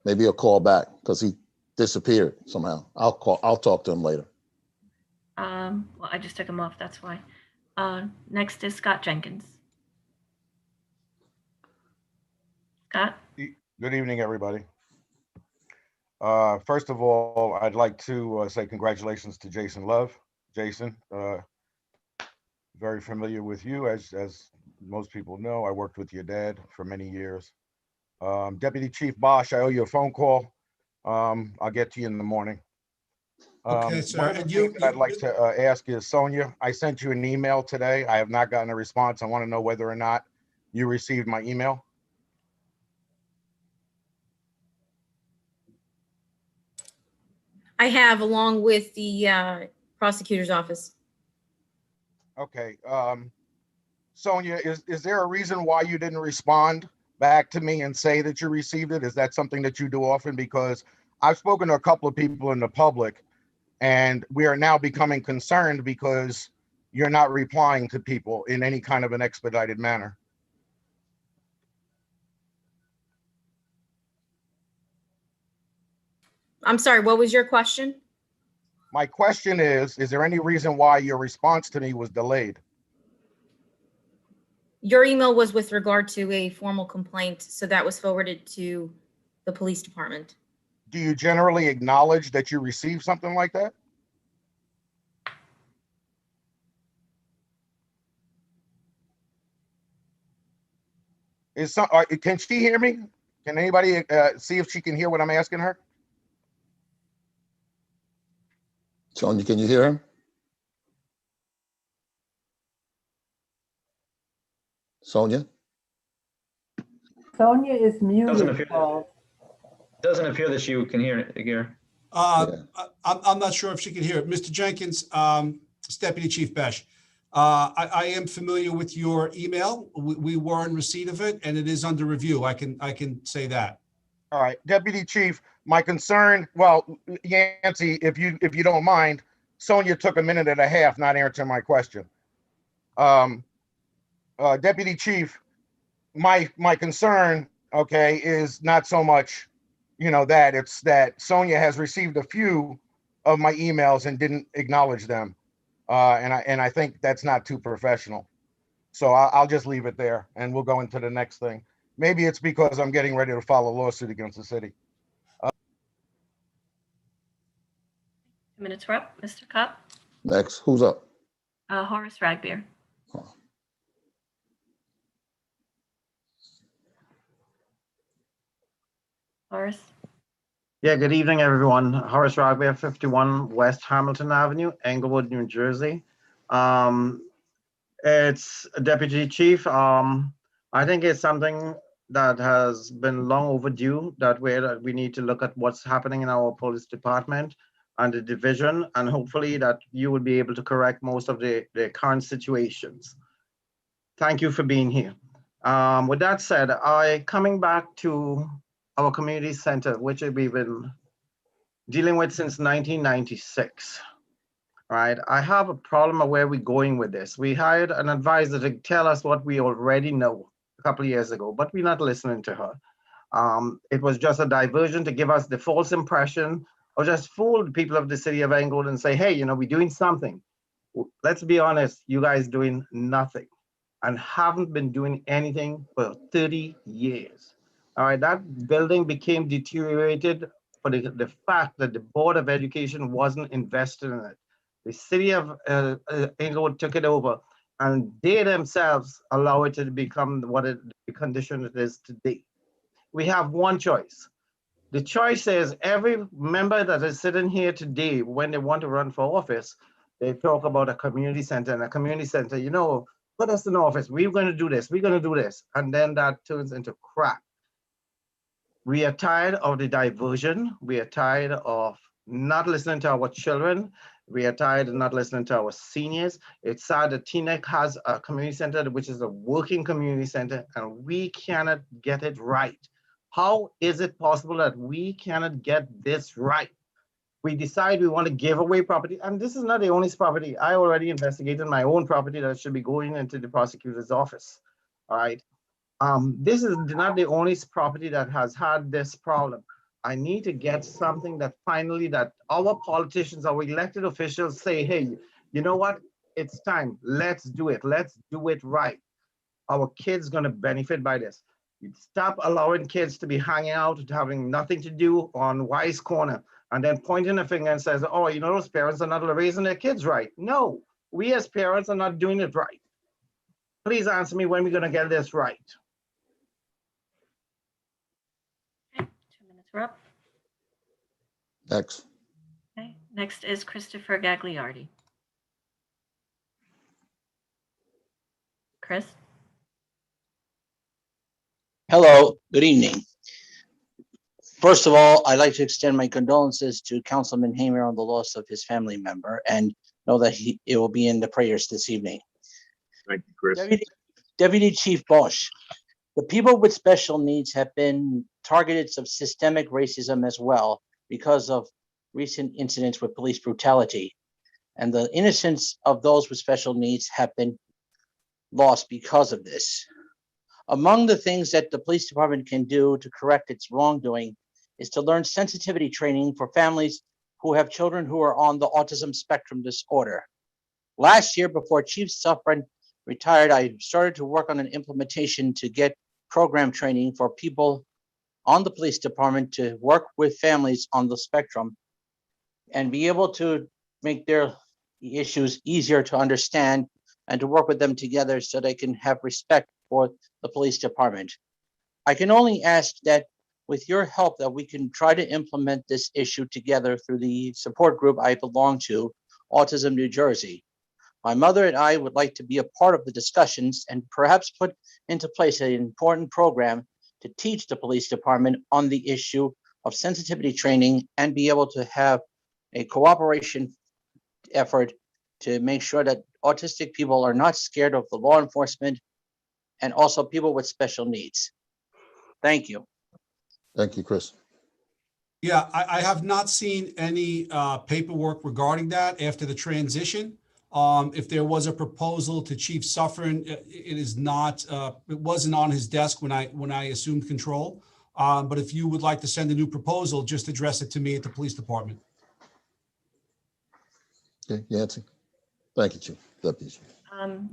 Maybe he'll call back because he disappeared somehow. I'll talk to him later. Well, I just took him off, that's why. Next is Scott Jenkins. Scott? Good evening, everybody. First of all, I'd like to say congratulations to Jason Love. Jason, very familiar with you, as most people know. I worked with your dad for many years. Deputy Chief Bosch, I owe you a phone call. I'll get to you in the morning. Okay, sir. One of the things that I'd like to ask is, Sonia, I sent you an email today. I have not gotten a response. I want to know whether or not you received my email. I have, along with the prosecutor's office. Okay. Sonia, is there a reason why you didn't respond back to me and say that you received it? Is that something that you do often? Because I've spoken to a couple of people in the public, and we are now becoming concerned because you're not replying to people in any kind of an expedited manner. I'm sorry, what was your question? My question is there any reason why your response to me was delayed? Your email was with regard to a formal complaint, so that was forwarded to the police department. Do you generally acknowledge that you received something like that? Can she hear me? Can anybody see if she can hear what I'm asking her? Sonia, can you hear him? Sonia? Sonia is muted. Doesn't appear that you can hear it, Gary. I'm not sure if she can hear it. Mr. Jenkins, Deputy Chief Besh, I am familiar with your email. We were in receipt of it, and it is under review. I can say that. All right, Deputy Chief, my concern, well, Yancy, if you don't mind, Sonia took a minute and a half not answering my question. Deputy Chief, my concern, okay, is not so much, that it's that Sonia has received a few of my emails and didn't acknowledge them. And I think that's not too professional. So I'll just leave it there and we'll go into the next thing. Maybe it's because I'm getting ready to file a lawsuit against the city. 2 minutes were up. Mr. Kopp, Next, who's up? Horace Ragbeer. Horace. Yeah, good evening, everyone. Horace Rogbear, 51 West Hamilton Avenue, Englewood, New Jersey. It's a deputy chief. I think it's something that has been long overdue, that we need to look at what's happening in our police department and the division, and hopefully that you will be able to correct most of the current situations. Thank you for being here. With that said, coming back to our community center, which we've been dealing with since 1996, right? I have a problem of where we're going with this. We hired an advisor to tell us what we already know a couple of years ago, but we're not listening to her. It was just a diversion to give us the false impression or just fool the people of the city of Englewood and say, hey, we're doing something. Let's be honest, you guys doing nothing and haven't been doing anything for 30 years. All right, that building became deteriorated for the fact that the Board of Education wasn't invested in it. The city of Englewood took it over and they themselves allow it to become the condition it is today. We have one choice. The choice is every member that is sitting here today, when they want to run for office, they talk about a community center and a community center, put us in office, we're going to do this, we're going to do this. And then that turns into crap. We are tired of the diversion. We are tired of not listening to our children. We are tired of not listening to our seniors. It's sad that Teaneck has a community center, which is a working community center, and we cannot get it right. How is it possible that we cannot get this right? We decide we want to give away property, and this is not the only property. I already investigated my own property that should be going into the prosecutor's office, all right? This is not the only property that has had this problem. I need to get something that finally that our politicians, our elected officials say, hey, you know what? It's time. Let's do it. Let's do it right. Our kids going to benefit by this. Stop allowing kids to be hanging out, having nothing to do on Wise Corner, and then pointing a finger and says, oh, those parents are not raising their kids right. No, we as parents are not doing it right. Please answer me when we're going to get this right. Okay, 2 minutes were up. Next. Okay, next is Christopher Gagliardi. Chris? Hello, good evening. First of all, I'd like to extend my condolences to Councilman Hamer on the loss of his family member and know that it will be in the prayers this evening. Thank you, Chris. Deputy Chief Bosch, the people with special needs have been targets of systemic racism as well because of recent incidents with police brutality. And the innocence of those with special needs have been lost because of this. Among the things that the police department can do to correct its wrongdoing is to learn sensitivity training for families who have children who are on the autism spectrum disorder. Last year, before Chief Suffren retired, I started to work on an implementation to get program training for people on the police department to work with families on the spectrum and be able to make their issues easier to understand and to work with them together so they can have respect for the police department. I can only ask that with your help that we can try to implement this issue together through the support group I belong to, Autism New Jersey. My mother and I would like to be a part of the discussions and perhaps put into place an important program to teach the police department on the issue of sensitivity training and be able to have a cooperation effort to make sure that autistic people are not scared of the law enforcement and also people with special needs. Thank you. Thank you, Chris. Yeah, I have not seen any paperwork regarding that after the transition. If there was a proposal to Chief Suffren, it is not. It wasn't on his desk when I assumed control. But if you would like to send a new proposal, just address it to me at the police department. Okay, Yancy. Thank you, Chief. Deputy Chief.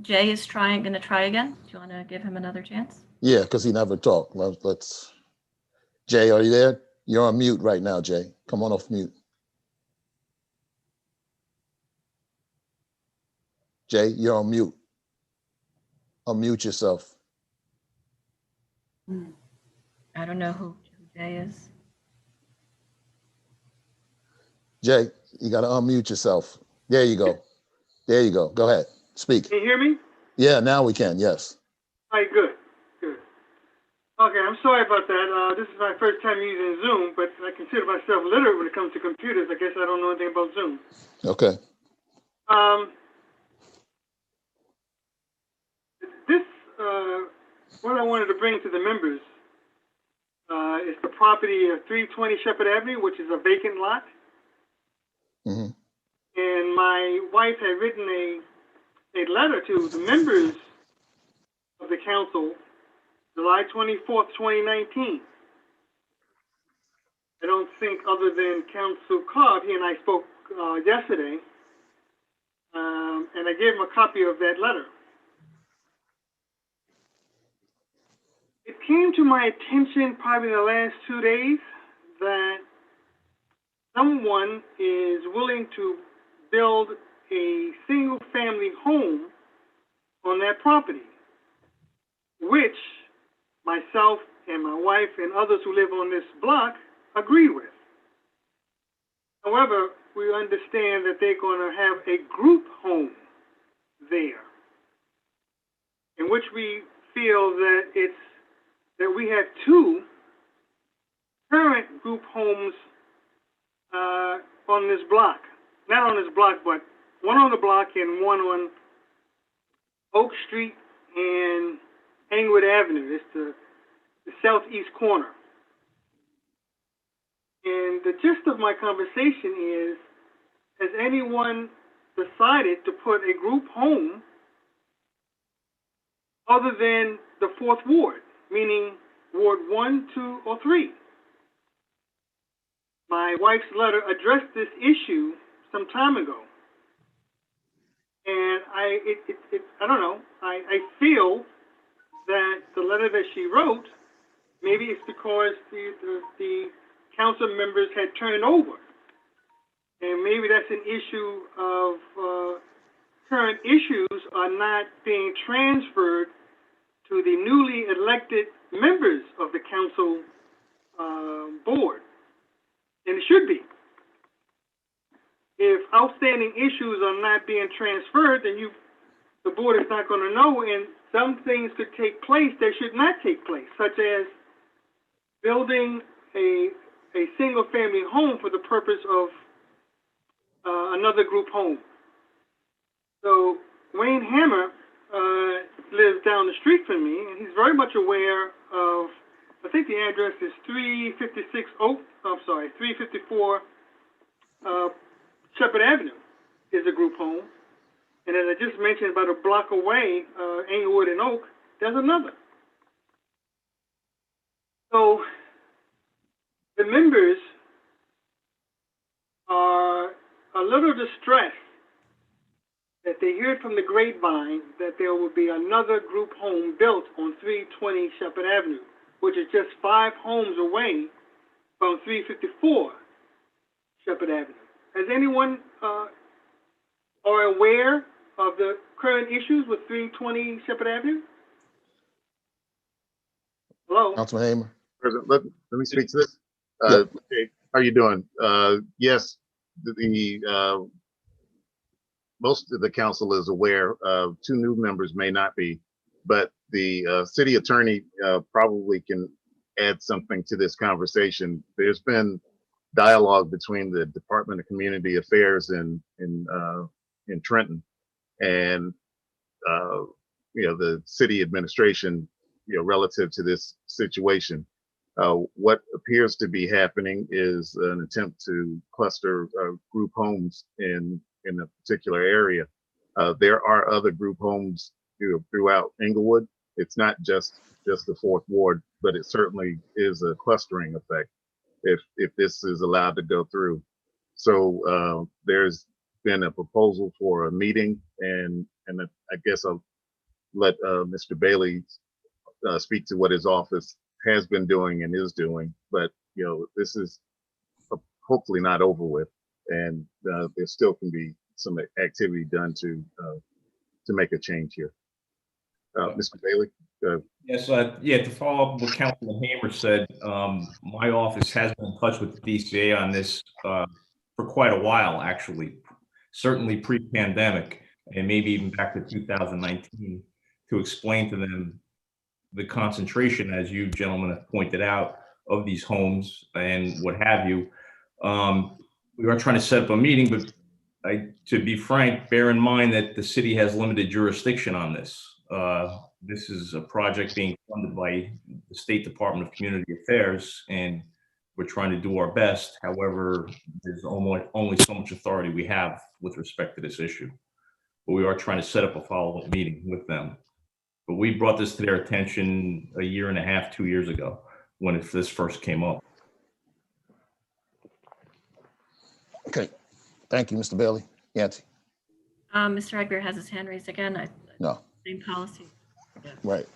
Jay is going to try again. Do you want to give him another chance? Yeah, because he never talked. Let's. Jay, are you there? You're on mute right now, Jay. Come on off mute. Jay, you're on mute. Unmute yourself. I don't know who Jay is. Jay, you got to unmute yourself. There you go. There you go. Go ahead. Speak. Can you hear me? Yeah, now we can. Yes. All right, good. Okay, I'm sorry about that. This is my first time using Zoom, but I consider myself literate when it comes to computers. I guess I don't know anything about Zoom. Okay. What I wanted to bring to the members is the property of 320 Shepherd Avenue, which is a vacant lot. Mm-hmm. And my wife had written a letter to the members of the council July 24th, 2019. I don't think other than Council Cobb, he and I spoke yesterday, and I gave him a copy of that letter. It came to my attention probably the last 2 days that someone is willing to build a single-family home on that property, which myself and my wife and others who live on this block agree with. However, we understand that they're going to have a group home there, in which we feel that we have two current group homes on this block. Not on this block, but one on the block and one on Oak Street and Englewood Avenue. It's the southeast corner. And the gist of my conversation is, has anyone decided to put a group home other than the 4th Ward, meaning Ward 1, 2, or 3? My wife's letter addressed this issue some time ago. And I don't know, I feel that the letter that she wrote, maybe it's because the council members had turned over. And maybe that's an issue of current issues are not being transferred to the newly elected members of the council board. And it should be. If outstanding issues are not being transferred, then the board is not going to know, and some things could take place that should not take place, such as building a single-family home for the purpose of another group home. So Wayne Hammer lives down the street from me, and he's very much aware of, I think the address is 354 Shepherd Avenue is a group home. And as I just mentioned, about a block away, Englewood and Oak, there's another. So the members are a little distressed that they heard from the grapevine that there will be another group home built on 320 Shepherd Avenue, which is just 5 homes away from 354 Shepherd Avenue. Has anyone are aware of the current issues with 320 Shepherd Avenue? Hello? Councilman Hamer. President, let me speak to this. Hey, how are you doing? Yes, the most of the council is aware. 2 new members may not be, but the city attorney probably can add something to this conversation. There's been dialogue between the Department of Community Affairs in Trenton and the city administration, relative to this situation. What appears to be happening is an attempt to cluster group homes in a particular area. There are other group homes throughout Englewood. It's not just the 4th Ward, but it certainly is a clustering effect if this is allowed to go through. So there's been a proposal for a meeting, and I guess I'll let Mr. Bailey speak to what his office has been doing and is doing. But this is hopefully not over with, and there still can be some activity done to make a change here. Mr. Bailey. Yes, yeah, to follow up what Councilman Hamer said, my office has been in touch with the DCA on this for quite a while, actually, certainly pre-pandemic, and maybe even back to 2019, to explain to them the concentration, as you gentlemen have pointed out, of these homes and what have you. We are trying to set up a meeting, but to be frank, bear in mind that the city has limited jurisdiction on this. This is a project being funded by the State Department of Community Affairs, and we're trying to do our best. However, there's only so much authority we have with respect to this issue. But we are trying to set up a follow-up meeting with them. But we brought this to their attention a year and a half, 2 years ago, when this first came up. Okay, thank you, Mr. Bailey. Yancy. Mr. Aguirre has his hand raised again. No. Same policy. Right.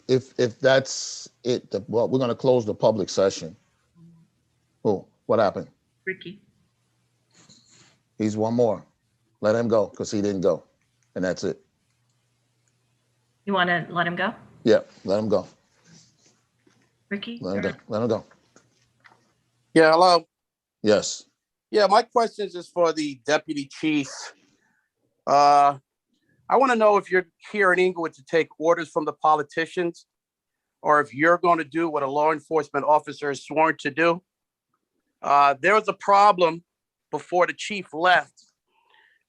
If that's it, well, we're going to close the public session. Oh, what happened? Ricky. He's one more. Let him go because he didn't go, and that's it. You want to let him go? Yeah, let him go. Ricky? Let him go. Let him go. Yeah, hello. Yes. Yeah, my question is just for the deputy chief. I want to know if you're here in Englewood to take orders from the politicians, or if you're going to do what a law enforcement officer is sworn to do. There was a problem before the chief left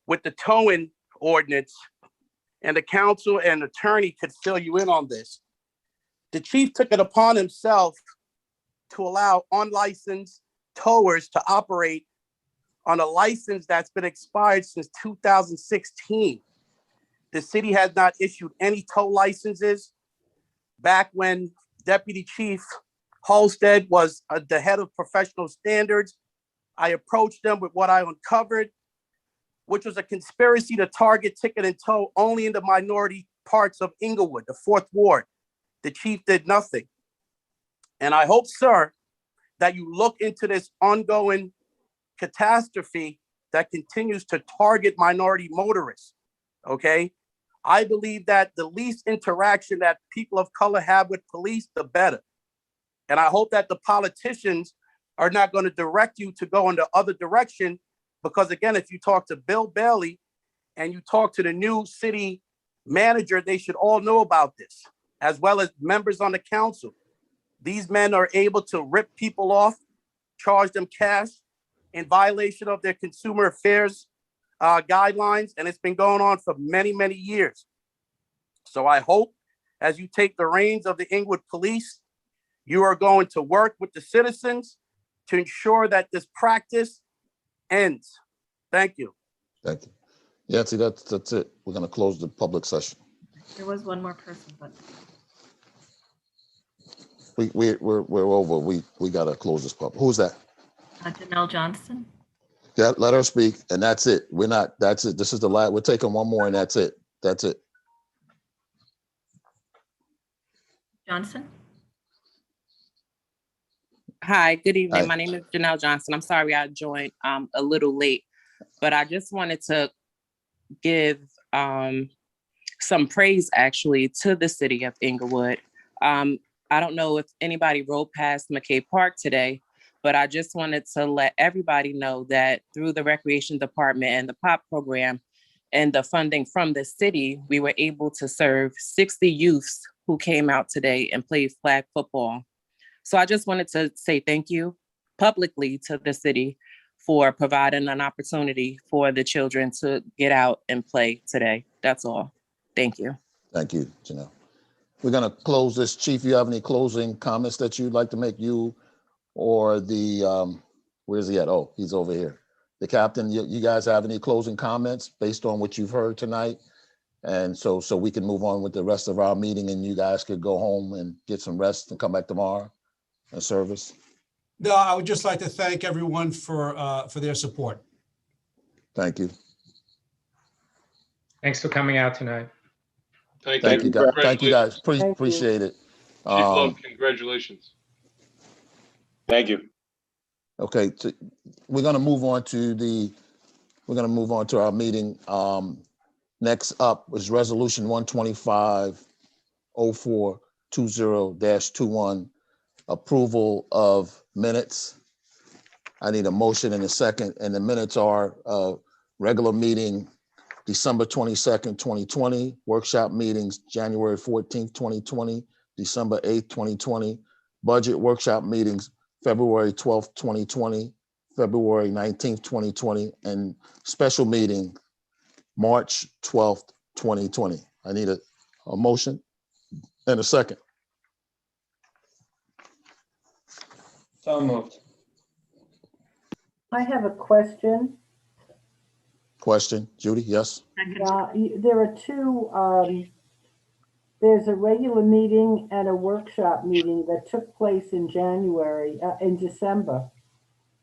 with the towing ordinance, and the counsel and attorney could fill you in on this. The chief took it upon himself to allow unlicensed towers to operate on a license that's been expired since 2016. The city has not issued any tow licenses. Back when Deputy Chief Halstead was the head of professional standards, I approached them with what I uncovered, which was a conspiracy to target, ticket, and tow only in the minority parts of Englewood, the 4th Ward. The chief did nothing. And I hope, sir, that you look into this ongoing catastrophe that continues to target minority motorists, okay? I believe that the least interaction that people of color have with police, the better. And I hope that the politicians are not going to direct you to go in the other direction, because again, if you talk to Bill Bailey and you talk to the new city manager, they should all know about this, as well as members on the council. These men are able to rip people off, charge them cash in violation of their consumer affairs guidelines, and it's been going on for many, many years. So I hope as you take the reins of the Englewood Police, you are going to work with the citizens to ensure that this practice ends. Thank you. Thank you. Yancy, that's it. We're going to close the public session. There was one more person, but We're over. We got to close this public. Who's that? Janelle Johnson. Yeah, let her speak, and that's it. We're not. That's it. This is the last. We're taking one more, and that's it. That's it. Johnson. Hi, good evening. Hi. My name is Janelle Johnson. I'm sorry I joined a little late, but I just wanted to give some praise actually to the city of Englewood. I don't know if anybody rode past McKay Park today, but I just wanted to let everybody know that through the Recreation Department and the POP program and the funding from the city, we were able to serve 60 youths who came out today and played flag football. So I just wanted to say thank you publicly to the city for providing an opportunity for the children to get out and play today. That's all. Thank you. Thank you, Janelle. We're going to close this. Chief, you have any closing comments that you'd like to make, you or the, where's he at? Oh, he's over here. The captain, you guys have any closing comments based on what you've heard tonight? And so we can move on with the rest of our meeting and you guys could go home and get some rest and come back tomorrow and service. No, I would just like to thank everyone for their support. Thank you. Thanks for coming out tonight. Thank you, guys. Thank you, guys. Appreciate it. Chief Love, congratulations. Thank you. Okay, we're gonna move on to our meeting. Next up is Resolution 125-0420-21, approval of minutes. I need a motion and a second, and the minutes are regular meeting December 22nd, 2020, workshop meetings January 14th, 2020, December 8th, 2020, budget workshop meetings February 12th, 2020, February 19th, 2020, and special meeting March 12th, 2020. I need a motion and a second. So moved. I have a question. Question, Judy, yes? There are two, there's a regular meeting and a workshop meeting that took place in December.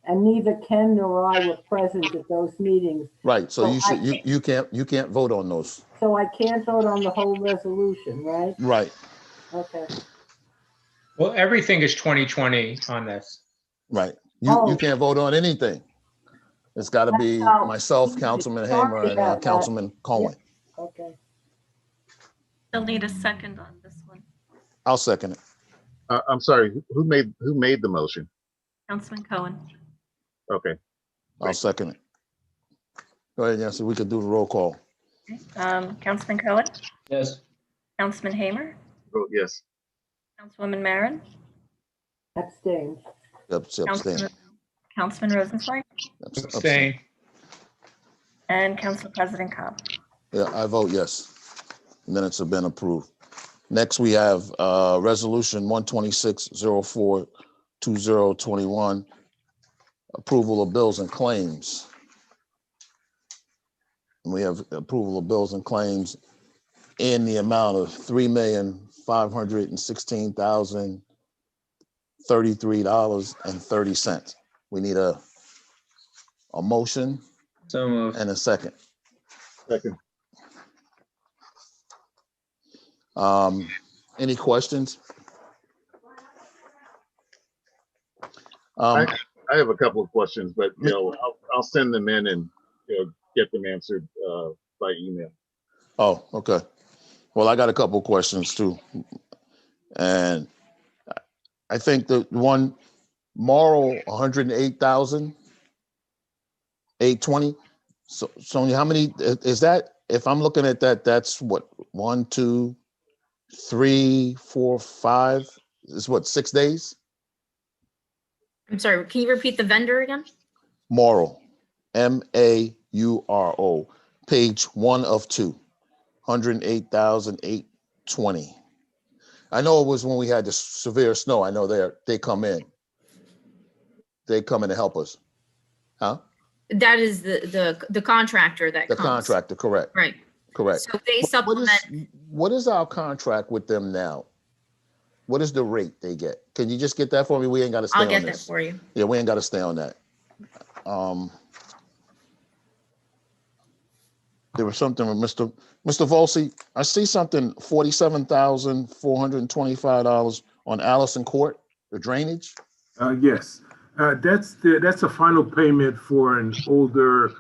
And neither Ken nor I were present at those meetings. Right, so you can't vote on those. So I can't vote on the whole resolution, right? Right. Okay. Well, everything is 2020 on this. Right. You can't vote on anything. It's got to be myself, Councilman Hamer, and Councilman Cohen. Okay. They'll need a second on this one. I'll second it. I'm sorry, who made the motion? Councilman Cohen. Okay. I'll second it. Go ahead, Yancy, we could do the roll call. Councilman Cohen? Yes. Councilman Hamer? Vote yes. Councilwoman Marin? Abstain. Abstain. Councilman Rosenzweig? Abstain. And Council President Cobb? Yeah, I vote yes. Minutes have been approved. Next, we have Resolution 126-04-2021, approval of bills and claims. And we have approval of bills and claims in the amount of $3,516,033.30. We need a motion. So moved. And a second. Second. Any questions? I have a couple of questions, but I'll send them in and get them answered by email. Oh, okay. Well, I got a couple of questions too, and I think the one moral 108,820. So, Sonia, how many is that? If I'm looking at that, that's what 1, 2, 3, 4, 5. Is what 6 days? I'm sorry, can you repeat the vendor again? Mauro, MAURO, page 1 of 2, 108,820. I know it was when we had the severe snow. I know they come in. They come in to help us. Huh? That is the contractor that The comes. contractor, correct. Right. Correct. So they supplement. What is our contract with them now? What is the rate they get? Can you just get that for me? We ain't got to stay on I'll this. get that for you. Yeah, we ain't got to stay on that. There was something with Mr. Volsi. I see something $47,425 on Allison Court, the drainage. Yes, that's a final payment for an older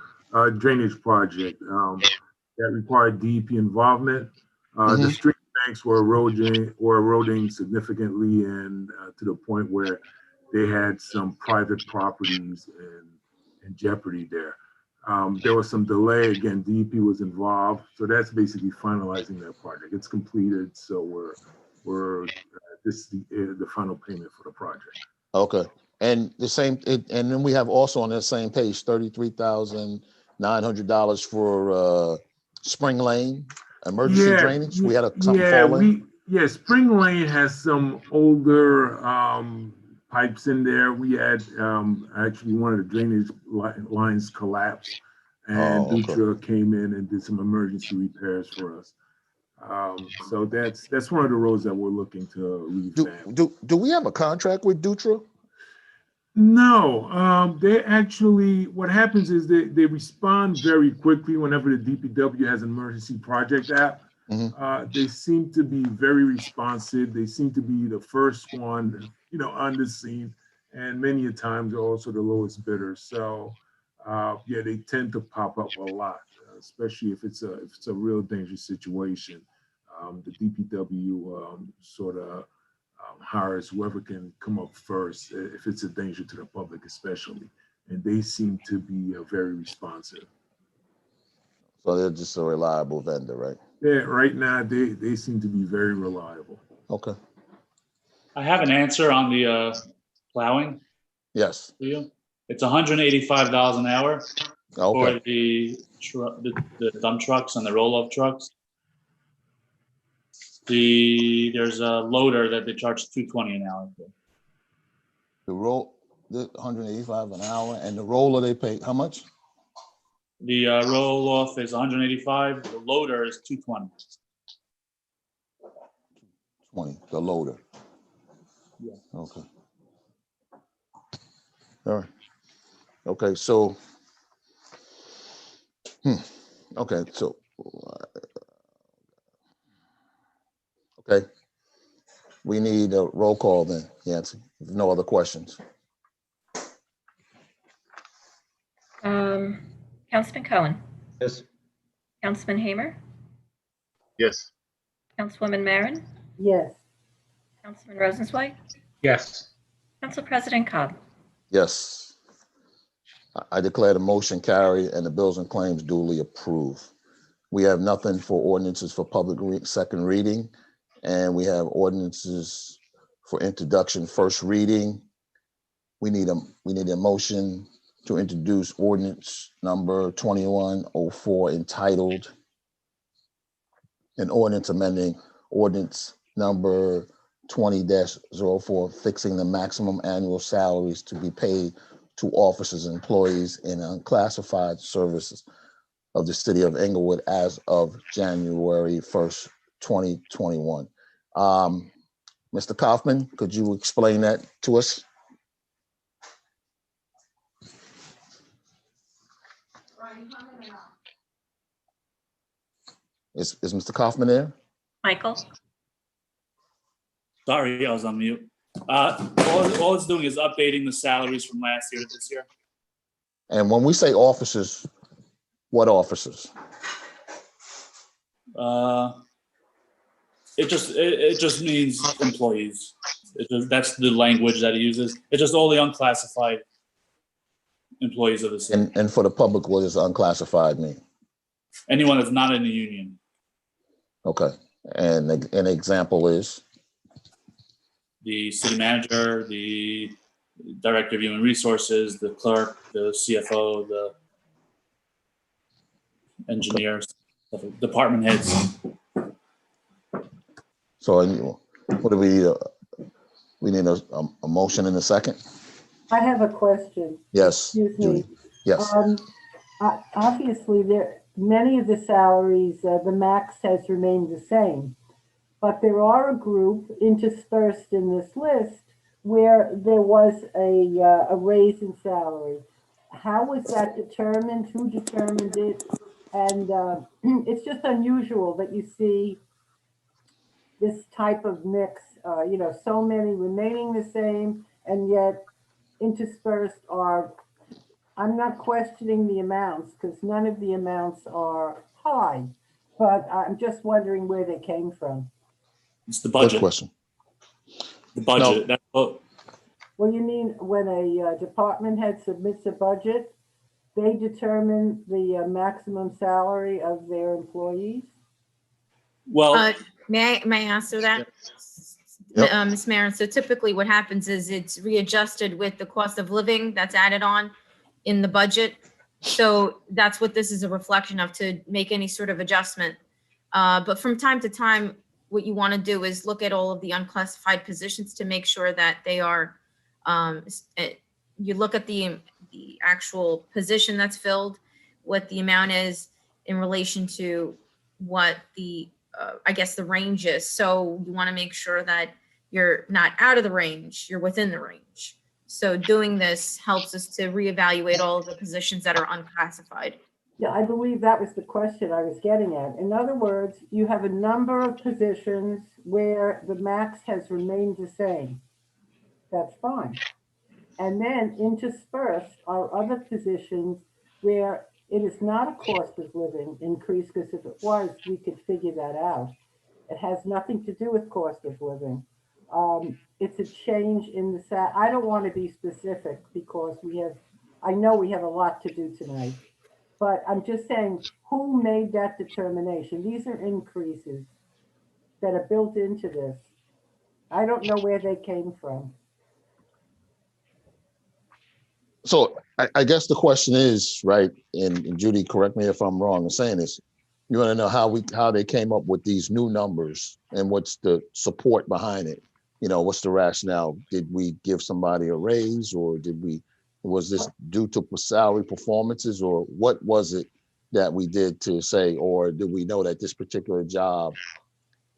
drainage project that required DEP involvement. The street banks were eroding significantly, and to the point where they had some private properties in jeopardy there. There was some delay. Again, DEP was involved, so that's basically finalizing that project. It's completed, so this is the final payment for the project. Okay, and and then we have also on that same page $33,900 for Spring Lane emergency drainage. We had something fall in. Spring Lane has some older pipes in there. We had actually one of the drainage lines collapsed, and Dutra came in and did some emergency repairs for us. So that's one of the roads that we're looking to revamp. Do we have a contract with Dutra? No, they actually, what happens is they respond very quickly whenever the DPW has an emergency project app. They seem to be very responsive. They seem to be the first one, on the scene, and many a times they're also the lowest bidder. So, yeah, they tend to pop up a lot, especially if it's a real dangerous situation. The DPW sort of hires whoever can come up first if it's a danger to the public, especially, and they seem to be very responsive. So they're just a reliable vendor, right? Yeah, right now they seem to be very reliable. Okay. I have an answer on the plowing. Yes. For you. It's $185 an hour for the dump trucks and the roll-off trucks. There's a loader that they charge $220 an hour for. The $185 an hour, and the roller they pay how much? The roll-off is $185. The loader is $220. 20. The loader. Yeah. Okay. All right. Okay. So. Okay. So. Okay. We need a roll call then, Yancy. If no other questions. Councilman Cohen. Yes. Councilman Hamer. Yes. Councilwoman Marin. Yes. Councilman Rosenzweig. Yes. Council President Cobb. Yes. I declare the motion carried and the bills and claims duly approved. We have nothing for ordinances for public second reading, and we have ordinances for introduction, first reading. We need a motion to introduce ordinance number 2104 entitled an ordinance amending ordinance number 20-04 fixing the maximum annual salaries to be paid to officers and employees in unclassified services of the city of Englewood as of January 1st, 2021. Mr. Kaufman, could you explain that to us? Is Mr. Kaufman there? Michael. Sorry, I was on mute. All it's doing is updating the salaries from last year to this year. And when we say officers, what officers? It just means employees. That's the language that it uses. It's just all the unclassified employees of the city. And for the public, what does unclassified mean? Anyone that's not in the union. Okay. And an example is? The city manager, the director of human resources, the clerk, the CFO, the engineers, department heads. So what do we need? We need a motion in a second? I have a question. Yes. Excuse Judy. me. Yes. Obviously, many of the salaries, the max has remained the same, but there are a group interspersed in this list where there was a raise in salary. How was that determined? Who determined it? And it's just unusual that you see this type of mix, so many remaining the same, and yet interspersed are, I'm not questioning the amounts because none of the amounts are high, but I'm just wondering where they came from. It's the budget. Good question. The budget. No. Well, you mean when a department head submits a budget, they determine the maximum salary of their employees? Well, may I answer that? Yep. Ms. Marin, so typically what happens is it's readjusted with the cost of living that's added on in the budget. So that's what this is a reflection of, to make any sort of adjustment. But from time to time, what you want to do is look at all of the unclassified positions to make sure that they are, you look at the actual position that's filled, what the amount is in relation to what the, I guess the range is. So you want to make sure that you're not out of the range, you're within the range. So doing this helps us to reevaluate all of the positions that are unclassified. Yeah, I believe that was the question I was getting at. In other words, you have a number of positions where the max has remained the same. That's fine. And then interspersed are other positions where it is not a cost of living increase, because if it was, we could figure that out. It has nothing to do with cost of living. It's a change in the I don't want to be specific because I know we have a lot to do tonight, but I'm just saying, who made that determination? These are increases that are built into this. I don't know where they came from. So I guess the question is, right, and Judy, correct me if I'm wrong in saying this, you want to know how they came up with these new numbers and what's the support behind it? You know, what's the rationale? Did we give somebody a raise, or was this due to salary performances, or what was it that we did to say, or did we know that this particular job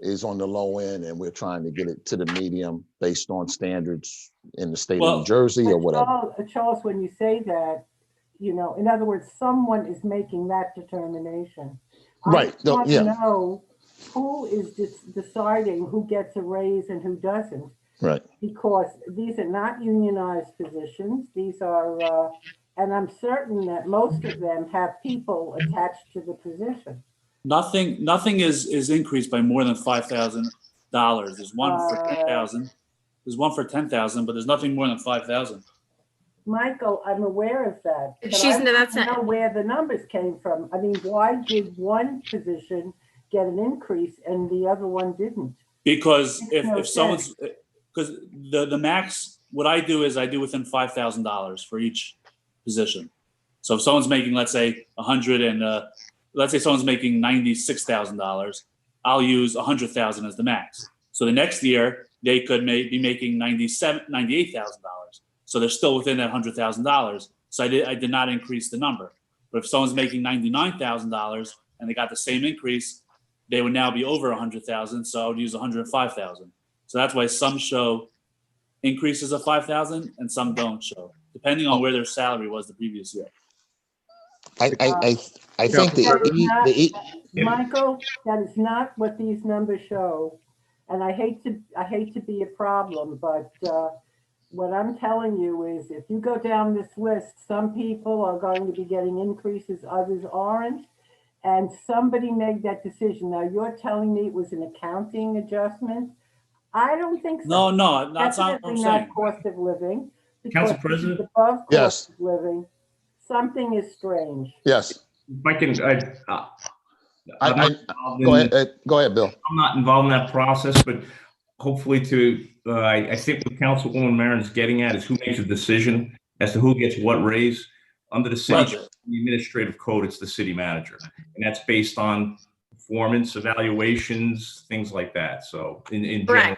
is on the low end and we're trying to get it to the medium based on standards in the state of New Jersey or whatever? Charles, when you say that, you know, in other words, someone is making that determination. Right. I want to know who is deciding who gets a raise and who doesn't. Right. Because these are not unionized positions. These are, and I'm certain that most of them have people attached to the position. Nothing is increased by more than $5,000. There's one for 10,000. There's one for 10,000, but there's nothing more than 5,000. Michael, I'm aware of that. But She's I that's don't know where the numbers came from. I mean, why did one position get an increase and the other one didn't? Because if someone's, because the max, what I do is I do within $5,000 for each position. So if someone's making, let's say, 100 and let's say someone's making $96,000, I'll use 100,000 as the max. So the next year they could be making $98,000. So they're still within that $100,000. So I did not increase the number. But if someone's making $99,000 and they got the same increase, they would now be over 100,000. So I would use 105,000. So that's why some show increases of 5,000 and some don't show, depending on where their salary was the previous year. I think Michael, that is not what these numbers show. And I hate to be a problem, but what I'm telling you is if you go down this list, some people are going to be getting increases, others aren't. And somebody made that decision. Now you're telling me it was an accounting adjustment. I don't think so. No, that's not what I'm saying. Not cost of living. Council President? Above cost Yes. of living. Something is strange. Yes. If I can, go ahead, Bill. I'm not involved in that process, but hopefully I think what Councilwoman Marin's getting at is who makes a decision as to who gets what raise. Under the city administrative code, it's the city manager, and that's based on performance evaluations, things like that. So in general.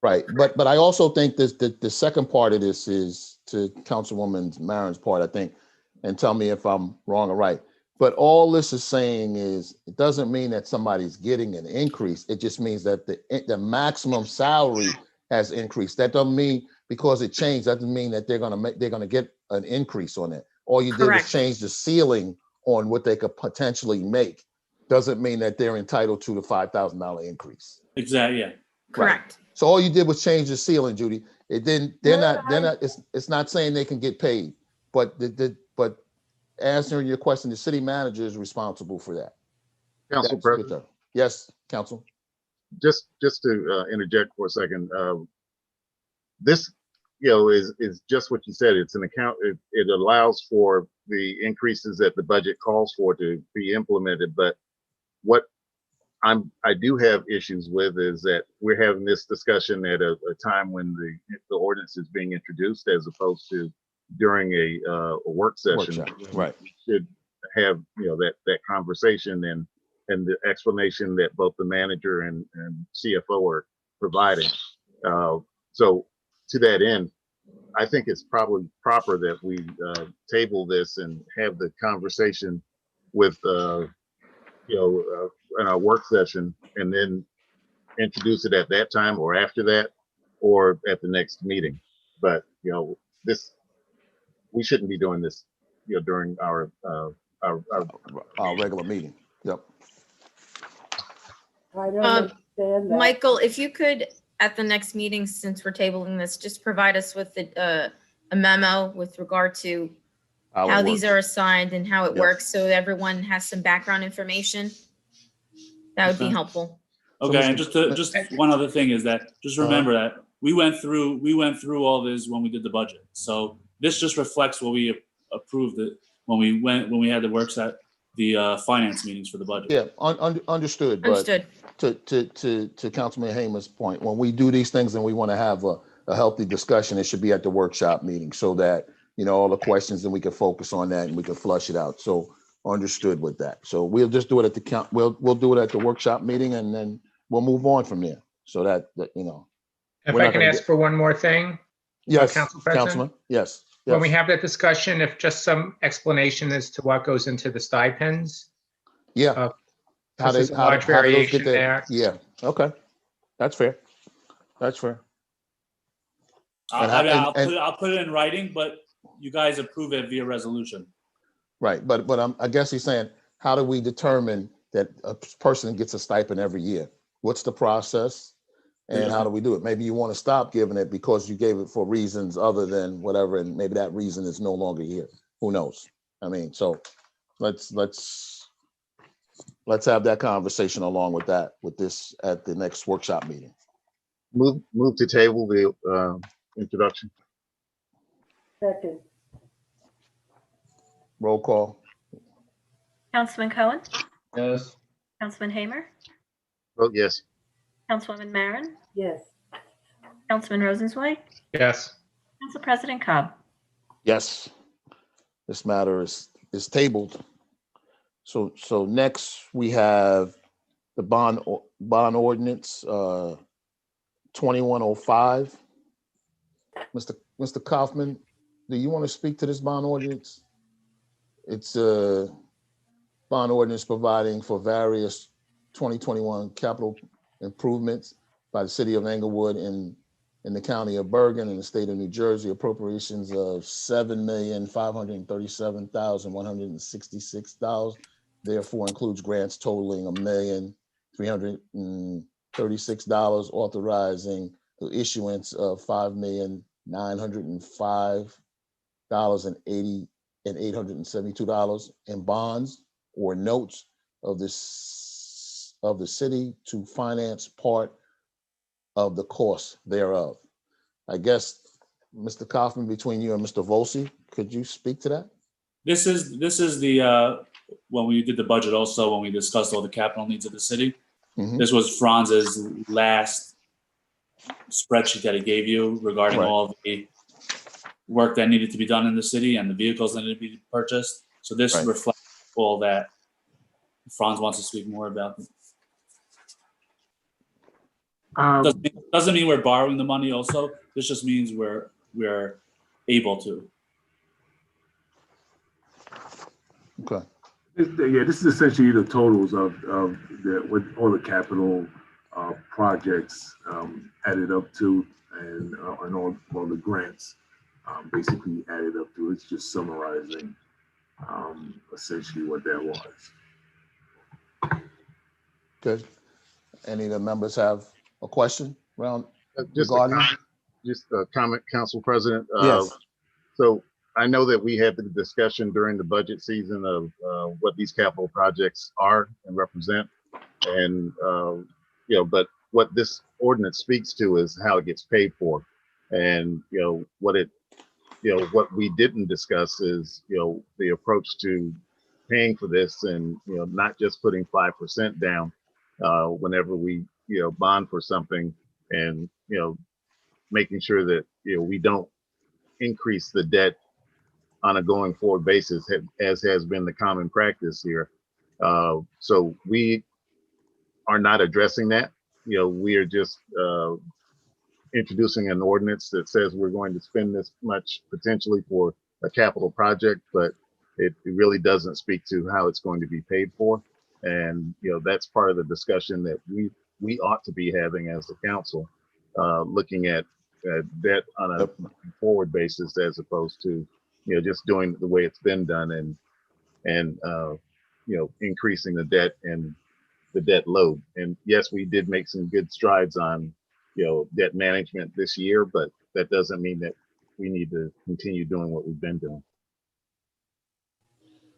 Right, but I also think the second part of this is to Councilwoman Marin's part, I think, and tell me if I'm wrong or right. But all this is saying is it doesn't mean that somebody's getting an increase. It just means that the maximum salary has increased. That doesn't mean because it changed. That doesn't mean that they're gonna get an increase on it. All you did was change the ceiling on what they could potentially make. Doesn't mean that they're entitled to the $5,000 increase. Exactly. Yeah. Correct. Right. So all you did was change the ceiling, Judy. It didn't. They're not. It's not saying they can get paid, but answering your question, the city manager is responsible for that. Council President. Yes, Council. Just to interject for a second, this is just what you said. It's an account. It allows for the increases that the budget calls for to be implemented. But what I do have issues with is that we're having this discussion at a time when the ordinance is being introduced, as opposed to during a work session. Right. We should have that conversation and the explanation that both the manager and CFO are providing. So to that end, I think it's probably proper that we table this and have the conversation with in our work session, and then introduce it at that time or after that or at the next meeting. But this, we shouldn't be doing this, during our regular meeting. Yep. I don't understand that. Michael, if you could, at the next meeting, since we're tabling this, just provide us with a memo with regard to how these are assigned and how it works, so everyone has some background information. That would be helpful. Okay, and just one other thing is that, just remember that we went through all this when we did the budget. So this just reflects what we approved it when we had the workshop, the finance meetings for the budget. Yeah, understood. Understood. But to Councilman Hamer's point, when we do these things and we want to have a healthy discussion, it should be at the workshop meeting so that, all the questions, and we can focus on that and we can flush it out. So understood with that. So we'll just do it at the we'll do it at the workshop meeting, and then we'll move on from there. So that If I can ask for one more thing. Yes, Council President? Councilman. Yes. When we have that discussion, if just some explanation as to what goes into the stipends. Yeah. How there's a large variation there. Yeah. Okay. That's fair. That's fair. I'll put it in writing, but you guys approve it via resolution. Right. But I guess he's saying, how do we determine that a person gets a stipend every year? What's the process? And how do we do it? Maybe you want to stop giving it because you gave it for reasons other than whatever, and maybe that reason is no longer here. Who knows? I mean, so let's have that conversation along with this at the next workshop meeting. Move to table the introduction. Second. Roll call. Councilman Cohen? Yes. Councilman Hamer? Vote yes. Councilwoman Marin? Yes. Councilman Rosenzweig? Yes. Council President Cobb? Yes. This matter is tabled. So next we have the bond ordinance 2105. Mr. Kaufman, do you want to speak to this bond ordinance? It's a bond ordinance providing for various 2021 capital improvements by the city of Englewood in the county of Bergen and the state of New Jersey, appropriations of $7,537,166. Therefore includes grants totaling $1,336, authorizing the issuance of $5,905,872 in bonds or notes of the city to finance part of the cost thereof. I guess, Mr. Kaufman, between you and Mr. Volsi, could you speak to that? This is the when we did the budget, also when we discussed all the capital needs of the city. This was Franz's last spreadsheet that he gave you regarding all the work that needed to be done in the city and the vehicles that needed to be purchased. So this reflects all that. Franz wants to speak more about it. Doesn't mean we're borrowing the money also. This just means we're able to. Okay. Yeah, this is essentially the totals of what all the capital projects added up to, and all the grants basically added up to. It's just summarizing essentially what that was. Good. Any of the members have a question around just a comment, Council President. Yes. So I know that we had the discussion during the budget season of what these capital projects are and represent, and but what this ordinance speaks to is how it gets paid for, and what we didn't discuss is the approach to paying for this, and not just putting 5% down whenever we bond for something, and making sure that we don't increase the debt on a going forward basis, as has been the common practice here. So we are not addressing that. We are just introducing an ordinance that says we're going to spend this much potentially for a capital project, but it really doesn't speak to how it's going to be paid for. And that's part of the discussion that we ought to be having as a council, looking at debt on a forward basis as opposed to, just doing the way it's been done and increasing the debt and the debt load. And yes, we did make some good strides on, debt management this year, but that doesn't mean that we need to continue doing what we've been doing.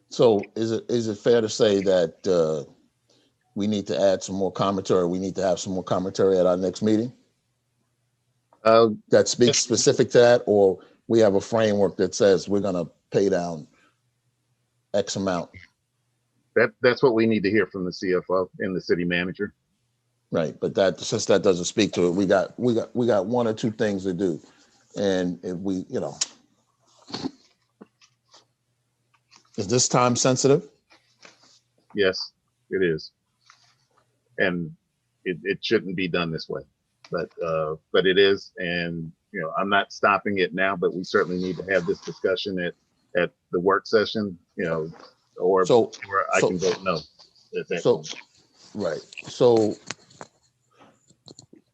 So is it fair to say that we need to add some more commentary? We need to have some more commentary at our next meeting that speaks specific to that, or we have a framework that says we're going to pay down X amount? That's what we need to hear from the CFO and the city manager. Right, but since that doesn't speak to it, we got one or two things to do, and if we, is this time sensitive? Yes, it is, and it shouldn't be done this way, but it is, and I'm not stopping it now, but we certainly need to have this discussion at the work session, or I can vote no at that point. Right. So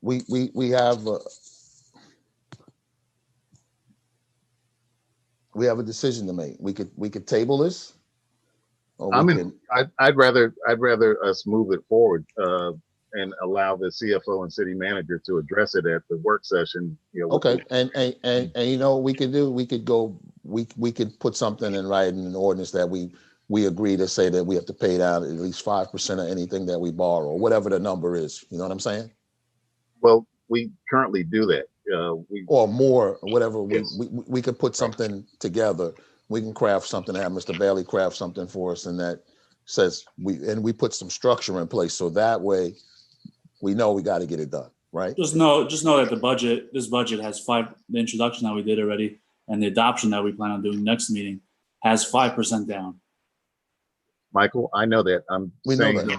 we have a decision to make. We could table this. I'd rather us move it forward and allow the CFO and city manager to address it at the work session. Okay, and we could put something in writing, an ordinance that we agree to say that we have to pay down at least 5% of anything that we borrow, whatever the number is. You know what I'm saying? Well, we currently do that. Or more, whatever. Yes. We could put something together. We can craft something, have Mr. Bailey craft something for us, and that says we put some structure in place, so that way we know we got to get it done, right? Just know that this budget has the introduction that we did already, and the adoption that we plan on doing next meeting has 5% down. Michael, I know that. I'm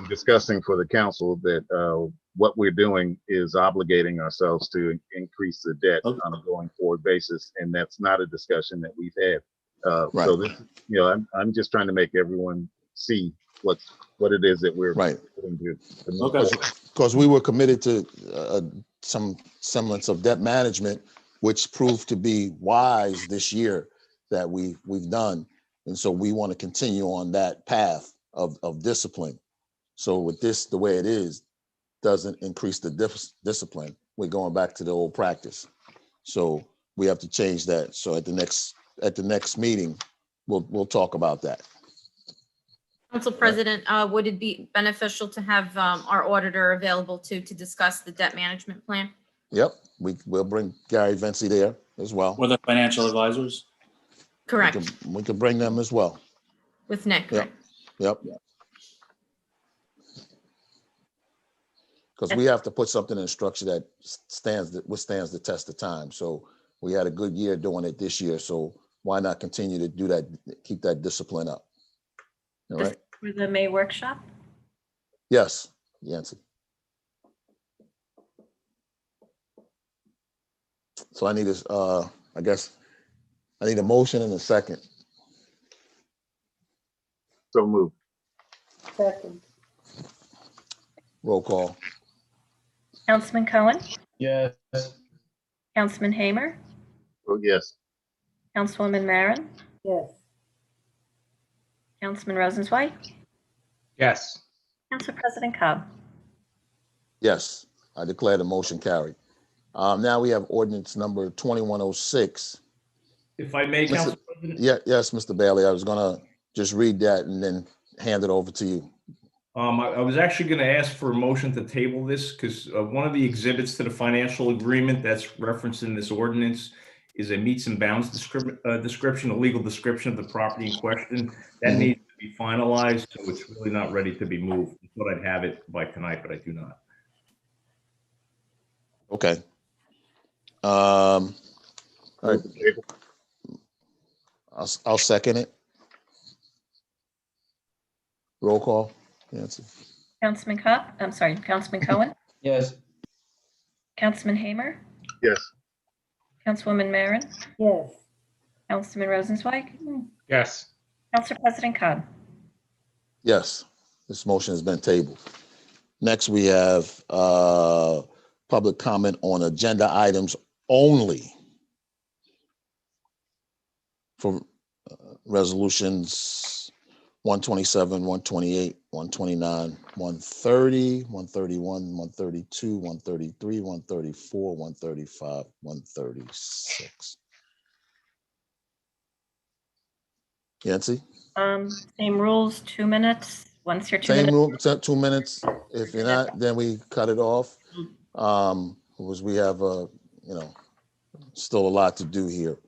discussing for the council that what we're doing is obligating ourselves to increase the debt on a going forward basis, and that's not a discussion that we've had. Right. So this, I'm just trying to make everyone see what it is that we're doing here. Because we were committed to some semblance of debt management, which proved to be wise this year that we've done. And so we want to continue on that path of discipline. So with this, the way it is, doesn't increase the discipline. We're going back to the old practice. So we have to change that. So at the next meeting, we'll talk about that. Council President, would it be beneficial to have our auditor available to discuss the debt management plan? Yep, we'll bring Gary Vinci there as well. Or the financial advisors? Correct. We can bring them as well. With Nick. Yep. Because we have to put something in structure that withstands the test of time. So we had a good year doing it this year. So why not continue to do that, keep that discipline up? All right. For the May workshop? Yes, Yancy. So I need a motion and a second. So moved. Second. Roll call. Councilman Cohen? Yes. Councilman Hamer? Oh, yes. Councilwoman Marin? Yes. Councilman Rosenzweig? Yes. Council President Cobb? Yes, I declare the motion carried. Now we have ordinance number 2106. If I may, Council President? Yes, Mr. Bailey, I was gonna just read that and then hand it over to you. I was actually going to ask for a motion to table this because one of the exhibits to the financial agreement that's referenced in this ordinance is a meets and bounds description, a legal description of the property in question. That needs to be finalized, so it's really not ready to be moved. I thought I'd have it by tonight, but I do not. Okay. All right. I'll second it. Roll call. Nancy. Councilman Cohen? Yes. Councilman Hamer? Yes. Councilwoman Marin? Yes. Councilman Rosenzweig? Yes. Council President Cobb? Yes, this motion has been tabled. Next, we have public comment on agenda items only for resolutions 127, 128, 129, 130, 131, 132, 133, 134, 135, 136. Yancy? Same rules, 2 minutes. Once you're 2 Same minutes. rule, except 2 minutes. If you're not, then we cut it off. Because we have, still a lot to do here.